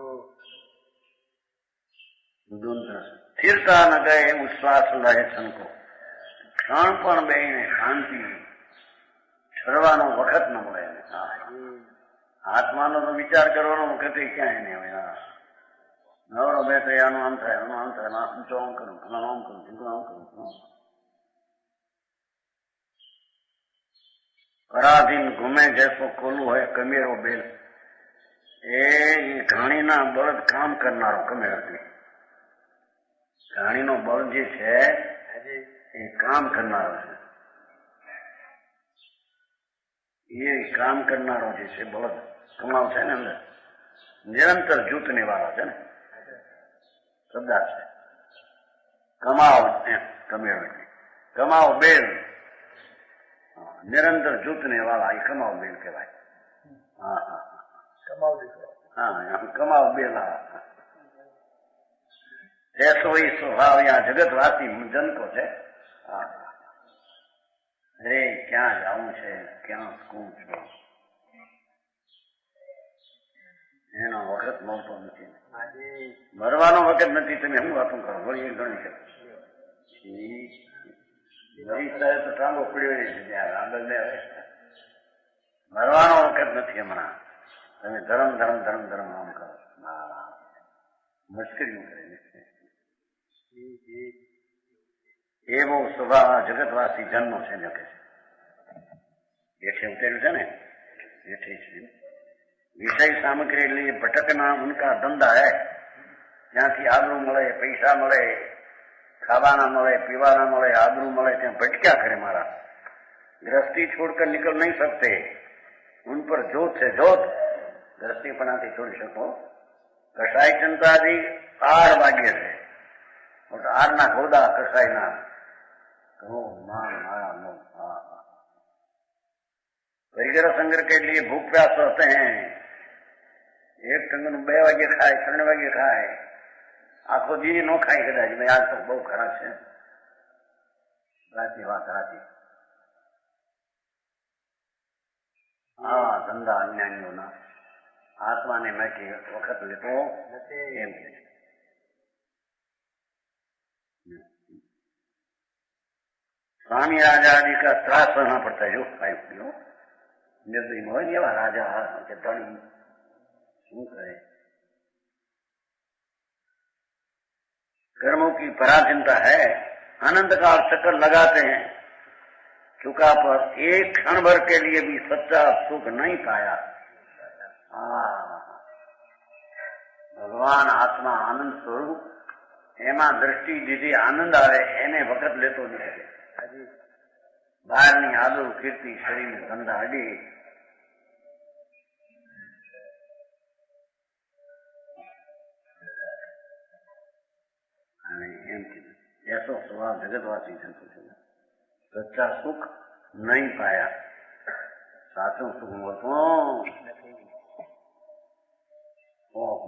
સ્થિરતા ન ગયે ઉચ્છ્વાસ લહે છનકો. ક્ષણ પણ બેને શાંતિ ઠરવાનો વખત ન મળે. આત્માનો તો વિચાર કરવાનો વખત ક્યાંય નહીં હોય. નવરો બે તો આનું આમ થાય, આનું આમ થાય, આમ તો આમ કરું, આમ કરું, આમ કરું. પરાધીન ઘૂમે જૈસો ખોલું હોય કમેરો બેલ. એ ઘાણીના બળદ કામ કરનારો કમેરો છે. ઘાણીનો બળદ જે છે એ કામ કરનારો છે. એ કામ કરનારો જે છે બળદ કમાવ છે ને અંદર નિરંતર જૂથને વાળા છે ને શબ્દાર્થ છે. કમાવ કમેરો કમાવ બેલ નિરંતર જૂથને વાળા એ કમાવ બેલ કહેવાય. કમાવ બેલા ऐसो ही स्वभाव यहाँ जगतवासी जन को है. अरे क्या जाऊं છે, ક્યાં શું છે એનો વખત મળતો નથી. મરવાનો વખત નથી. તમે શું વાતું કરો? વળી ગણી શકો મરી સાહેબ તો ટાંગો પડ્યો છે ત્યાં આગળ ને. મરવાનો વખત નથી હમણાં. તમે ધર્મ ધર્મ ધર્મ ધર્મ આમ કરો. મુશ્કેલીઓ કરે. એવો સ્વભાવ જગતવાસી જન્મ છે. લખે છે એઠે ઉતર્યું છે ને એઠે છે. વિષય સામગ્રી लिए ભટકના ઉનકા ધંધા હૈ. જ્યાંથી આબરૂ મળે, પૈસા મળે, ખાવાના મળે, પીવાના મળે, આબરૂ મળે ત્યાં ભટક્યા કરે મારા. गृहस्थी छोड़कर निकल नहीं सकते. उन पर जोत है जोत. गृहस्थी पनाती छोड़ सको. कसाई जनताजी 8 भाग्य है. और 8 ना खोदा कसाई ना मान माया मोह. परिगर संग्रह के लिए भूख प्यास रहते हैं. एक टंगन 2 वागे खाए, 3 वागे खाए, आखो दी नो खाई कदाच. भाई आज तो बहुत खराब है. राती बात राती धंधा अन्यायोना आत्मा ने मैं के वक्त लेतो एम के. स्वामी राजा जी का त्रास सहना पड़ता है. जो खाई निर्दयी हो राजा के धनी શું કરે? कर्मों की पराधीनता है. आनंद का चक्कर लगाते हैं. चुका पर एक क्षण भर के लिए भी सच्चा सुख नहीं पाया. भगवान आत्मा आनंद स्वरूप એમાં દ્રષ્ટિ દીધી આનંદ આવે એને વખત લેતો નથી. બહારની આદુ કીર્તિ શરીરને ધંધા અડી. અને એમ કીધું એસો સ્વભાવ જગતવાસી જંતુ છે. સચ્ચા સુખ નહીં પાયા. સાચું સુખ મળતું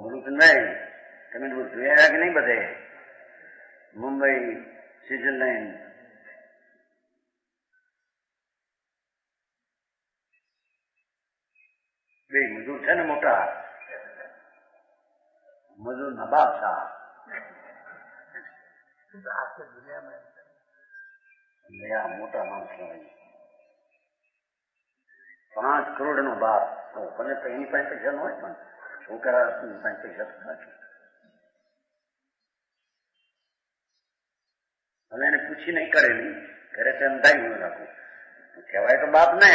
મૃત નહીં. તમે જોયા કે નહીં? બધે મુંબઈ, સ્વિટ્ઝરલેન્ડ, બે મજૂર છે ને મોટા મજૂરના બાદશાહ. મોટા માણસ 5 કરોડ નો બાપ. મને તો એની પાસે પૈસા ન હોય પણ છોકરા પાસે પૈસા નથી. હવે એને પૂછી નહીં કરેલી. ઘરે તો એમ થાય હું રાખું કહેવાય તો બાપ ને.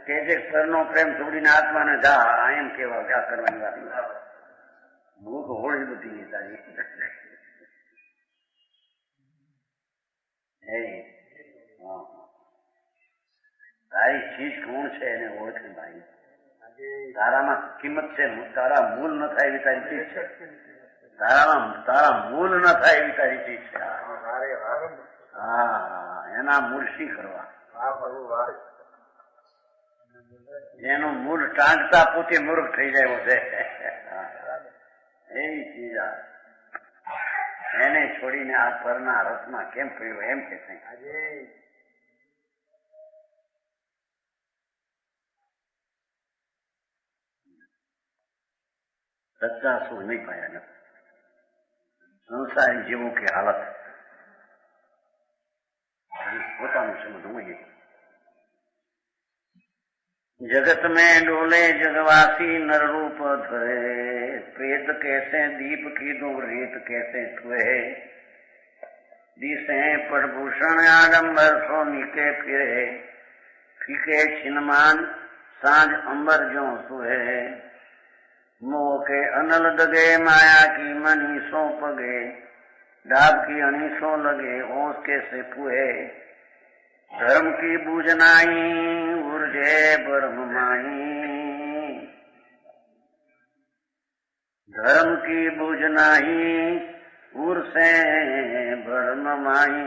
કે જે પરનો પ્રેમ છોડીને આત્માને જા એમ કેવા જા કરવાની વાત. ભૂખ હોળી બધી તારી. તારી ચીજ કોણ છે એને ઓળખે ભાઈ. તારામાં કિંમત છે. તારા મૂલ ન થાય એવી તારી ચીજ છે. તારા મૂળ ન થાય એવી તારી ચીજ છે. હા, એના મૂળ શી કરવા? એનું મૂળ ટાંકતા પોતે મૂર્ખ થઈ જાય છે. એવી ચીજ એને છોડીને આ પરના રસમાં કેમ પડ્યો એમ કે સચ્ચા સુખ નહીં પાયા નથી. સંસારી જીવો की हालत પોતાનું સમજવું. जगत में डोले जगवासी नर रूप धरे, प्रेत कैसे दीप की दो रेत कैसे छुए, दिसे पटभूषण आडम्बर सोनी के फिरे, फीके छिनमान सांझ अंबर जो सुहे, मोह के अनल दगे माया की मनी सो पगे, डाब की अणी सो लगे ओस कैसे पुए, धर्म की बूझनाई उर्जे ब्रह्म माई, धर्म की बूझनाई उर से ब्रह्म माई,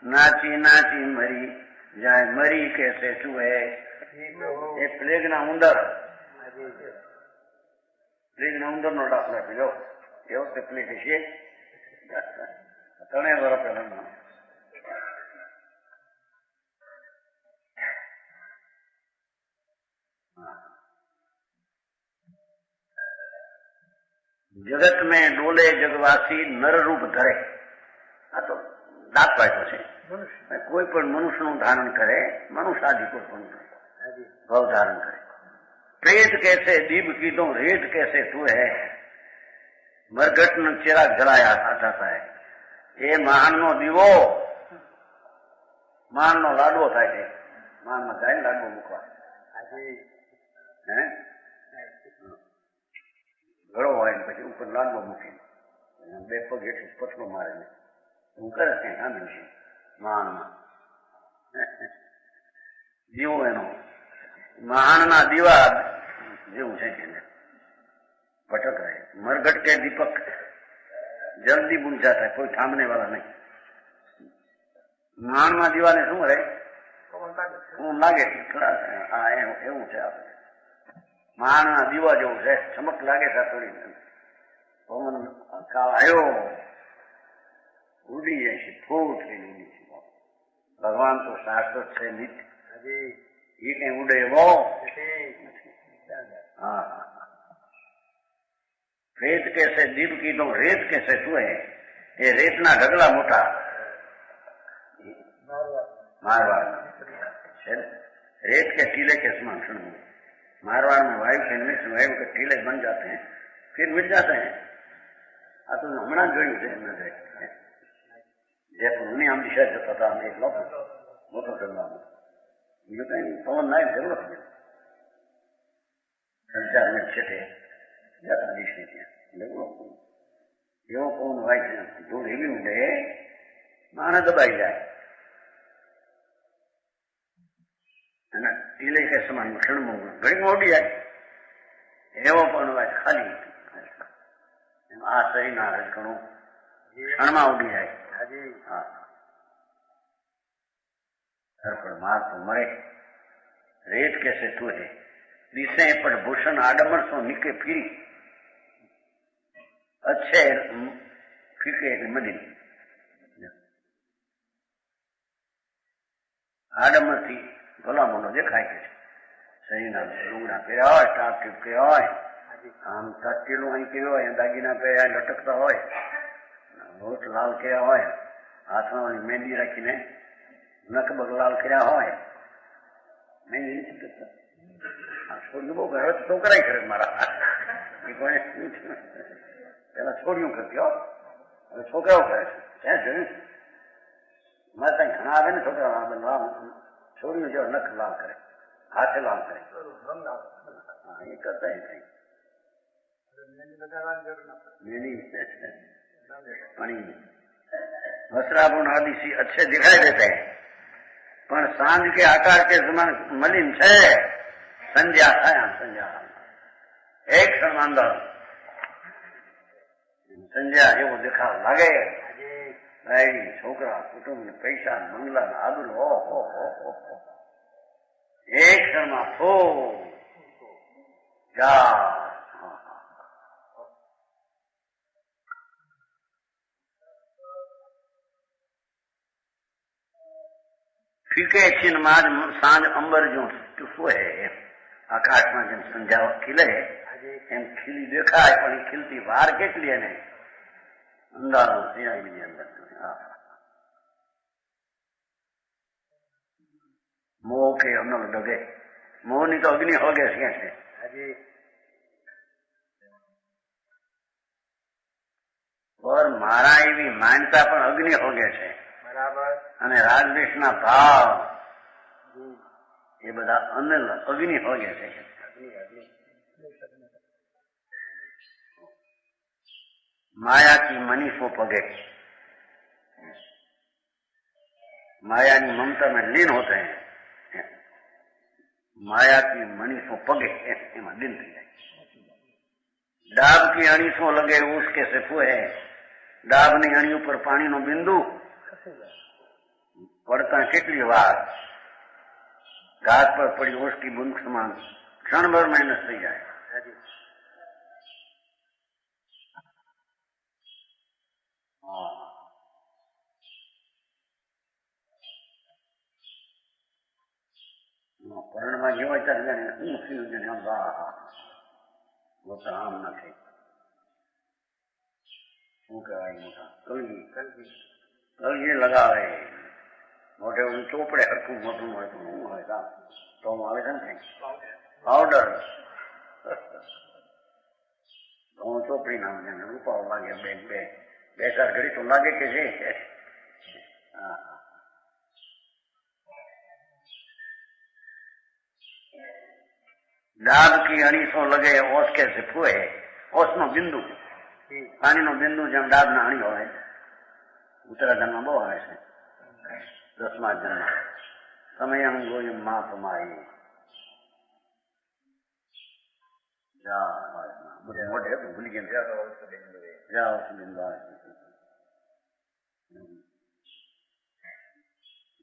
नाची नाची मरी जाए मरी कैसे चुए. ये प्लेग ना उंदर નો દાખલો આપી એવો તે પ્લેગ છે. 3 વર્ષ પહેલા जगत में डोले जगवासी नर रूप धरे. आ तो दात वाक्य છે. કોઈ પણ મનુષ્યનું ધારણ કરે, મનુષ્ય આદિ કોઈ પણ ભાવ ધારણ કરે. प्रेत कैसे दीप की तो रेत कैसे तू है, मरघट न चिराग जलाया जाता है. ये महान नो दीवो महान नो लाडવો થાય છે. महान માં જાય લાડવો મૂકવા ઘડો હોય ને પછી ઉપર લાડવો મૂકીને 2 પગ હેઠું પથરો મારે ને હું કરે છે સાંભળ્યું છે. મહાનમાં દીવો એનો महान दीवा જેવું છે કે भटक रहे. मरघट के दीपक जल्दी बुझ जाता है, कोई थामने वाला नहीं. महान में दीवा ने शू रहे लागे એવું છે. આપણે महान दीवा જેવું છે, ચમક લાગે છે થોડી. પવન આવ્યો ઉડી જાય છે, ફૂટ થઈને ઉડી છે. ભગવાન તો શાશ્વત છે, નિત્ય. ये कहीं उड़े वो. हाँ, रेत कैसे दीप की तो रेत कैसे छुए. ये रेत ना ढगला मोटा मारवाड़ रेत के टीले के समान सुनो. मारवाड़ में वायु के मिक्स वायु के टीले बन जाते हैं, फिर मिल जाते हैं. आ तो हमना જોયું છે એમને जयपुर नहीं हम दिशा जता था. हम एक लोग मोटो चलना ये कहीं पवन नायक जरूरत है. संचार में छठे जाता देश ने एवं पवन वाय धूल एवी उठे माने दबाई जाए टीले के समान क्षण में घड़ी में उड़ी जाए. एवं पवन वाय खाली आ शरीर ना रजकणों क्षण में उड़ी जाए. हाँ, घर पर मार तो मरे. रेत कैसे तू है, दिसे पर भूषण आडमर सो निके फिरी, अच्छे फीके मदी आडमर थी भला मनो देखाय के शरीर लुगड़ा પહેર્યા હોય, ટાપ ટીપ કર્યા હોય, આમ તટેલું અહીં કર્યો હોય, દાગીના પહેર્યા લટકતા હોય, હોઠ લાલ કર્યા હોય, હાથમાં મહેંદી રાખીને નખ બગલાલ કર્યા હોય. નહીં નથી કરતા. છોડ્યું બહુ હવે તો છોકરાય કરે મારા. પેલા છોડ્યું કરતી હો, હવે છોકરાઓ કરે છે. ત્યાં જોયું મારે ત્યાં ઘણા આવે ને છોકરા છોડ્યું જેવો નખ લાલ કરે, હાથે લાલ કરે. હા, એ કરતા કઈ पानी वस्त्राभूषण आदि से अच्छे दिखाई देते हैं, पर सांझ के आकार के समान मलिन है. संध्या है, संध्या एक क्षण अंदर સંજ્યા જેવો દેખાવ લાગે. બાયડી, છોકરા, કુટુંબ, પૈસા, બંગલા, આબરૂ, ઓહો એક ક્ષણમાં ફો જા. ફીકે છીનમાં સાંજ અંબર જો ફોહે, આકાશમાં જેમ સંધ્યા ખીલે એમ ખીલી દેખાય, પણ એ ખીલતી વાર કેટલી એને અંધારું સિંહાઈની અંદર. મોહ કે અનલ ડગે, મોહની તો અગ્નિ હોગે છે. પર મારા એવી માનતા પણ અગ્નિ હોગે છે. અને રાગદ્વેષના ભાવ એ બધા અનલ અગ્નિ હોગે છે. माया की मनीषों पगे, मायानी ममता में लीन होते हैं. माया की मनीषों पगे एમાં લીન થઈ જાય. ડાબ की અણીસો લગે उसके से फूहे, ડાબની અણી ઉપર પાણીનો બિંદુ પડતા કેટલી વાર ઘાસ પર પડી ઓછકી બુંદ સમાન ક્ષણભર મહેનત થઈ જાય. પરણમાં જેવો ત્યારે હું થયું મોટા આમ નથી, શું કહેવાય, મોટા કલગી લગાવે મોઢે હું ચોપડે હરખું મોટું હોય તો હું હોય કામ તો આવે છે ને પાવડર હું ચોપડી નામ રૂપાઓ લાગે બે ચાર ઘડી તો લાગે કે છે. ડાબ કી અણીસો લગે ઓસ કે से फूहे, ઓસનો બિંદુ પાણીનો બિંદુ જેમ ડાબના અણી હોય. ઉત્તરાખંડમાં બહુ આવે છે 10મા જન્મ સમયમ ગોયમ માપ માઈ બધું મોઢે ભૂલી ગયા બિંદુ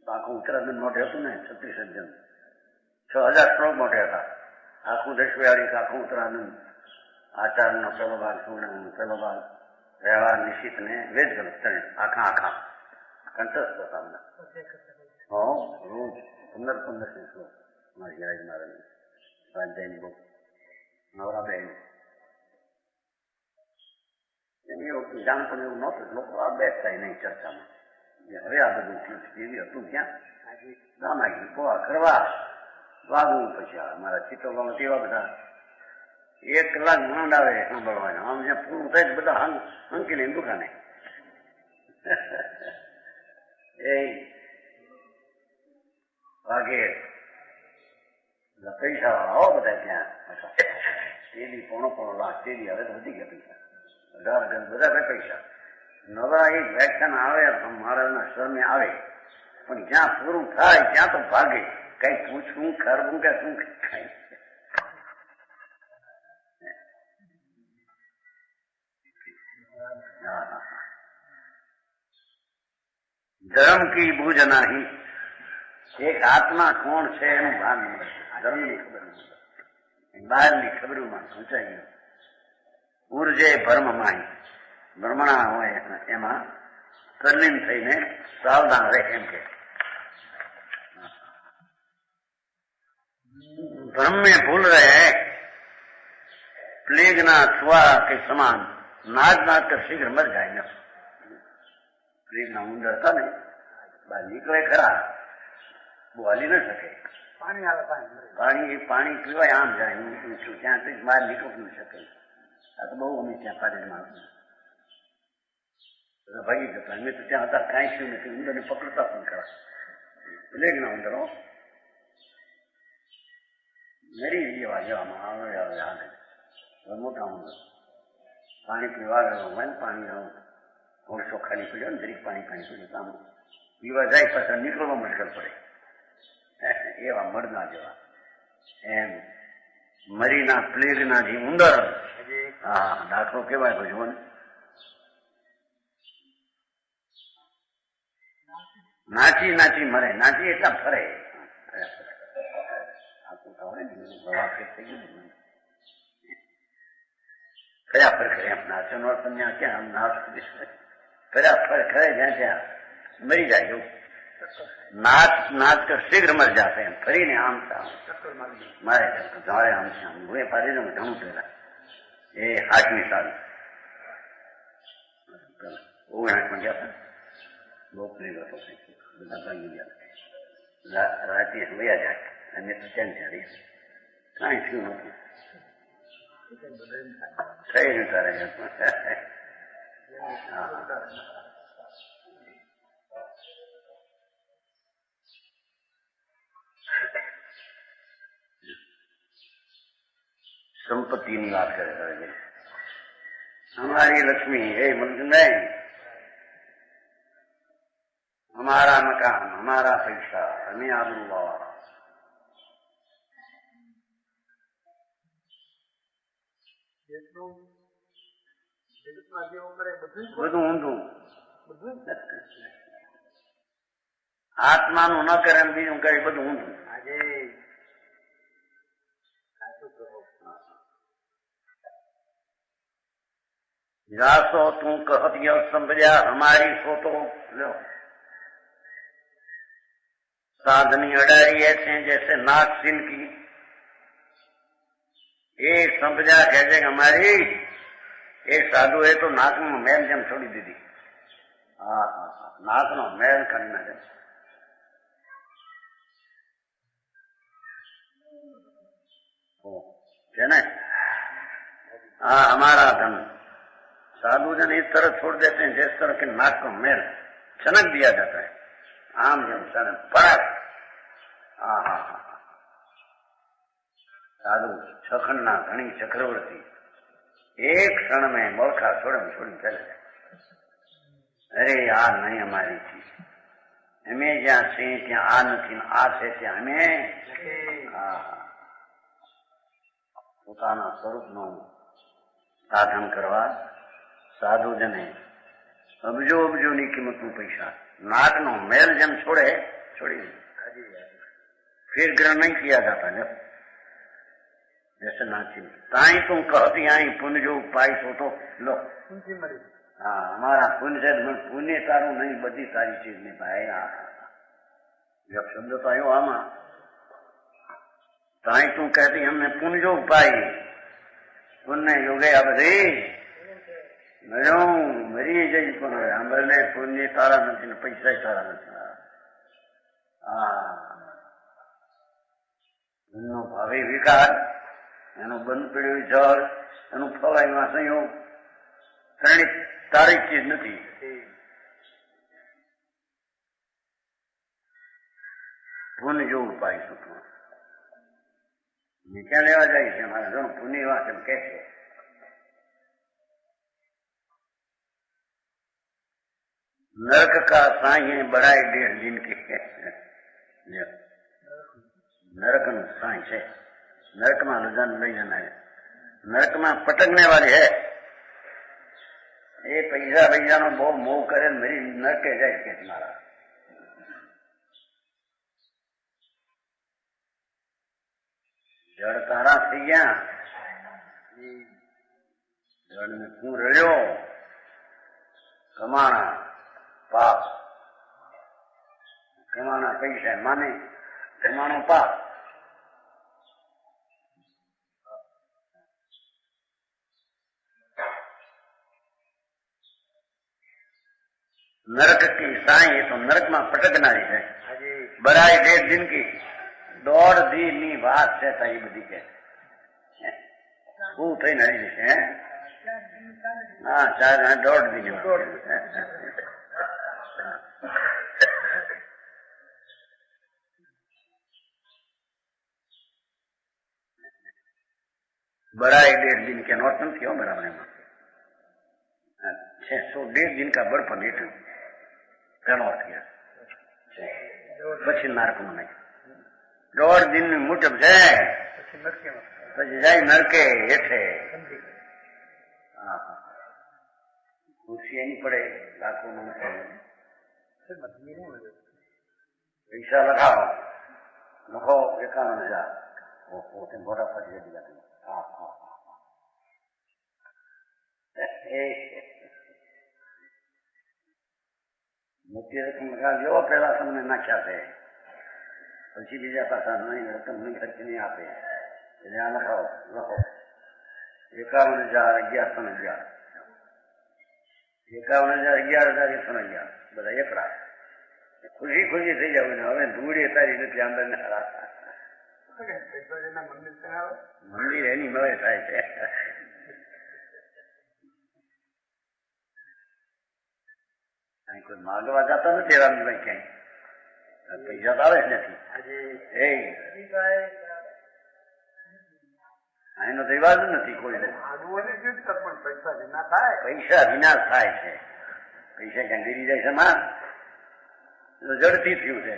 આખું ઉત્તરાખંડ મોઢે હતું ને 36 જન 6000 શ્લોક મોઢે હતા. આખું દશવ્યાળી આખું ઉત્તરાખંડ આચારનો પેલો ભાગ સુવર્ણ પેલો ભાગ વ્યવહાર નિશ્ચિત ને વેદ ગણિત આખા કંઠસ્થ હતા અમને. રોજ 15 શ્લોક મારી જરાજ મારે સ્વાધ્યાયની બુક નવરાબેન એની વખતે જાણતું એવું નહોતું. લોકો આ બેસતા નહીં ચર્ચામાં. હવે આ બધું એવી હતું ત્યાં દામાગી પોવા કરવા વાગવું પછી આવે. મારા ચિત્તોમાં તેવા બધા 1 કલાક માંડ આવે સાંભળવાનો. આમ જ્યાં પૂરું થાય બધા હંકી લઈને દુકાને એ વાગે પૈસા વાળા આવો બધા ત્યાં તેલી પોણો લાખ તેલી હવે તો વધી ગયા પૈસા 18 બધા પૈસા નવા. એક વ્યાખ્યાન આવે મહારાજના શરમે આવે પણ જ્યાં પૂરું થાય ત્યાં તો ભાગે. કઈ પૂછવું ખરવું કે શું ખાય. ધર્મ કી બુજ નહીં, એક આત્મા કોણ છે એનું ભાન મળે. ધર્મની ખબર નથી, બહારની ખબરોમાં ખૂંચાઈ ગયું. ઉર્જે ભર્મમાં ભ્રમણા હોય એમાં તલ્લીન થઈને સાવધાન રહે. એમ કે भ्रम में भूल रहे हैं, प्लेग ना छुआ के समान नाच कर शीघ्र मर जाएंगे. प्लेग ना उंदर था ने बाहर निकले खरा वो हली न सके. पानी पीवा आम जाए ત્યાં થી બહાર નીકળી ન શકે. આ તો બહુ અમે ત્યાં પાડેમાં ભાગી જતા. અમે તો ત્યાં હતા કાંઈ થયું નથી. ઉંદરને પકડતા પણ ખરા. પ્લેગ ના ઉંદરો મરી જેવામાં આવે. મોટા ઉંદર પાણી પીવા ગયો હોય ને પાણી ઓળશો ખાલી પડ્યો ને જરીક પાણી પડ્યું કામ પીવા જાય પાછા નીકળવા મુશ્કેલ પડે. એવા મરના જેવા એમ મરીના પ્લેગના જે ઉંદર. હા દાખલો કેવાય તો જુઓ ને નાચી નાચી મરે, નાચી એટલા ફરે. ફર્યા ફર કરે એમ નાચનો ત્યાં ક્યાં નાચ ફર્યા ફર કરે જ્યાં ત્યાં મરી જાય એવું. નાચ નાચ કર શીઘ્ર મર જાતે એમ ફરીને આમ મારે ધારે આમ છે આમ હું એ પાડી દઉં ઘણું પેલા એ 8મી સાલ 59 ગયા હતા. બોપરી ગયો બધા ભાંગી ગયા. રાતે વયા જાય અને ત્યાં ચાલી કાંઈ થયું નથી. થઈ રહ્યું તારે संपत्ति बात करे. हमारी लक्ष्मी हे मंदिर, हमारा मकान, हमारा पैसा, हमें आबरूवाला. બધું ઊંધું. આત્માનું ન કરે બીજું કરે બધું ઊંધું. जासो तू कहतिया समझा हमारी सोतो लो. साधनी अडारी ऐसे जैसे नाक सिन की. एक समझा कहते हमारी एक साधु है तो नाक में मैल जम छोड़ी दीदी. हाँ हाँ हाँ नाक नो मैल करना है. ना हाँ हमारा धन साधु जन इस तरह छोड़ देते हैं जिस तरह के नाक को मैल छनक दिया जाता है. आम जम सन पड़ा. हाँ हाँ हाँ साधु छखंडना धनी चक्रवर्ती एक क्षण में मोरखा छोड़ चले जाए. अरे यार नहीं हमारी चीज. हमें ज्યાં છે ત્યાં આ નથી, આ છે ત્યાં અમે પોતાના સ્વરૂપનું સાધન કરવા સાધુજને અબજો અબજોની કિંમતનું પૈસા નાકનો મેલ જેમ છોડે છોડી फिर ग्रहण नहीं किया जाता. जब जैसे नाची ताई तुम कहती आई पुण्य जो पाई सो तो लो. हाँ हमारा पुण्य से पुण्य तारू नहीं बदी सारी चीज नहीं पाए. जब शब्द तो आयो आमा ताई तुम कहती हमने पुण्य जो पाई पुण्य योगे अब रे मरी जई पण हमने पुण्य तारा नहीं पैसा तारा नहीं. એનો ભાવે વિકાર એનો બંધ પડ્યો જળ એનું ફવાઈમાં સંયોગ ત્રણે તારી ચીજ નથી. પુણ્ય જેવું પાઈ શકું ક્યાં લેવા જાય છે મારે ઘણું પુણ્ય વાત એમ કે છે. नरक का साई बढ़ाई 1.5 दिन के. नरक नु साई है. नरक में लुजान नहीं जाना है. नरक में पटकने वाली है. ये पैसा पैसा नो बहुत मोह करे मेरी नरक के जाए के मारा. जड़ तारा थी गया जड़ में तू रहो कमाना पाप कमाना पैसा माने कमानो पाप. नरक की साई है तो नरक में पटकनारी है. बराई 1.5 दिन की 1.5 दिन बात है ताई बदी के वो थई नड़ी है. हाँ 1.5 दिन बड़ाई 1.5 दिन के नोट नहीं क्यों बराबर है 1.5 दिन का बड़पन हेठ नोट किया પછી નરક માં નહીં. 1.5 दिन મુજબ જાય પછી જાય નરકે હેઠે. ખુશી એની પડે લાખો નું पैसा लगाओ, लखो 51,000 પોતે મોટા ફરી દીધા. હા હા મોટી રકમ લગાવજો, પેલા તમને નાખ્યા છે, પછી બીજા પાછા નહીં રકમ નહીં ખર્ચ નહીં આપે. એટલે આ લખાવો, લખો 51,011 51,011 બધા એકડા. ખુશી ખુશી થઈ જાવ ને. હવે ધૂળી તારી નથી અંદર મંદિર એની મળે થાય છે. કોઈ માગવા જતા નથી રામજીભાઈ ક્યાંય, પૈસા તો આવે જ નથી. એનો તો રિવાજ નથી કોઈ. પૈસા વિનાશ થાય છે. પૈસા ક્યાં ગીરી જાય છે માં જડથી થયું છે.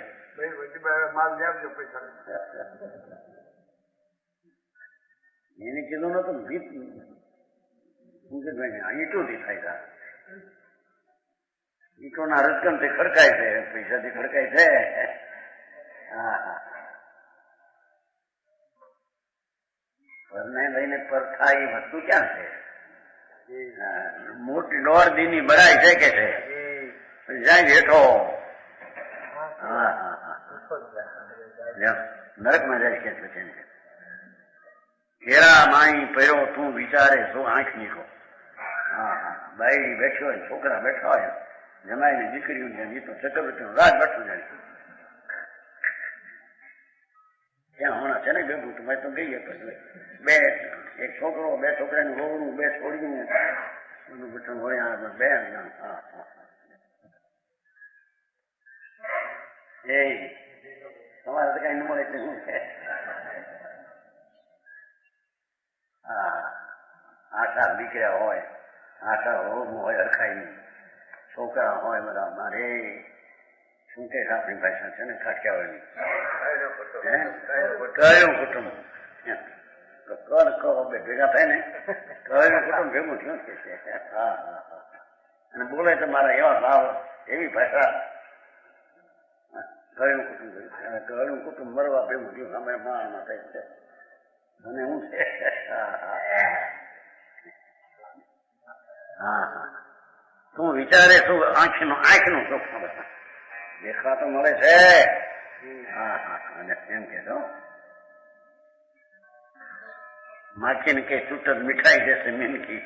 એને કીધું નતું ભીત ઈંટોથી થાય. ઈંટોના રજકમથી ખડકાય છે, પૈસાથી ખડકાય છે. હા હા પરને લઈને પર થાય એ વસ્તુ ક્યાં છે? મોટી 1.5 દીની બરાઈ છે કે છે જાય હેઠો. હા હા હા નરકમાં જાય કે છે. ઘેરા માઈ પહેરો તું વિચારે શું આંખ નીકળો. હા હા બાયડી બેઠી હોય, છોકરા બેઠા હોય, જમાઈને દીકરીઓ જીતો ચક્રવર્તીનું રાજ બેઠું જાય. ત્યાં હમણાં છે ને ભેગું તો મેં તો ગઈ પછી બે એક છોકરો, 2 છોકરાનું હોવું, 2 છોડ્યું એનું બેઠું હોય. બે હા એ તમારે તો કઈ ન મળે એટલે શું છે? હા આશા દીકરા હોય, આશા હોવું હોય, હરખાઈ છોકરા હોય બધા. મારે શું કે આપણી ભાષા છે ને કાઠિયાવાડી કયું કુટુંબ કર કહો બે ભેગા થાય ને કયું કુટુંબ ભેગું થયું કે છે. હા હા હા અને બોલે તો મારા એવા ભાવ, એવી ભાષા. કયું કુટુંબ કયું કુટુંબ મરવા ભેગું થયું અમે માણમાં થાય છે અને હું છે. હા હા હા તું વિચારે શું આંખનું સુખ દેખવા તો મળે છે. હા હા એમ કેજો માખીને કે છૂટક મીઠાઈ જશે મીનકી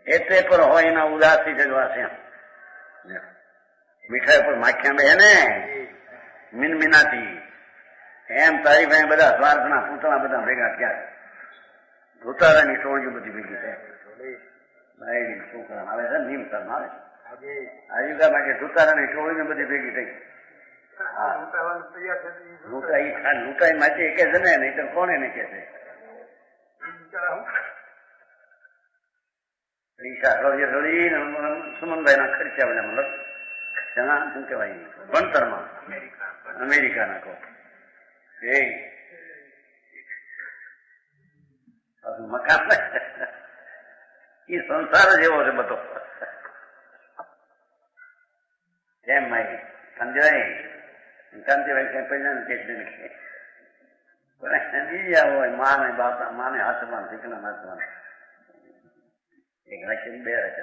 એટલે પણ હોય એના ઉદાસી જગવાશે. મીઠાઈ પર માખિયા બે ને મીનમીનાતી એમ તારી ભાઈ બધા સ્વાર્થના પૂતળા બધા ભેગા થયા. ધોતારાની ટોળીઓ બધી ભેગી થાય. છોકરા આવે છે નીમસર આવે છે આજુગા માટે ધોતારાની ટોળીને બધી ભેગી થઈ. લૂંટાઈ માટે કે છે ને નહીં તો કોને ને કે છે પૈસા રળીને સુમનભાઈ ના ખર્ચા બધા મતલબ શું કહેવાય ભણતરમાં અમેરિકાના કહો એ મકાન એ સંસાર જ એવો છે બધો. એમ મારી સમજાય કાંતિભાઈ કઈ પૈસા ને કેસ નથી પણ બીજા હોય માને બાપા માને હાથમાં દીકરા હાથમાં એક રાખી 2 રાખે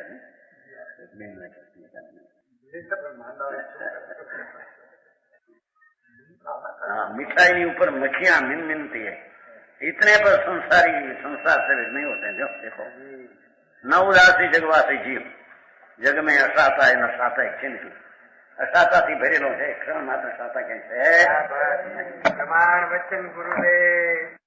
બેન રાખે. मिठाई ऊपर मक्खियां मिन मिनती है इतने पर संसारी संसार से नहीं होते हैं. जो देखो न उदासी जगवासी जीव जग में असाता है न साता है चिंतु असाताથી ભરેલો છે. ક્ષણ માત્ર સાતા ક્યાં છે? પ્રમાણ વચન ગુરુદેવ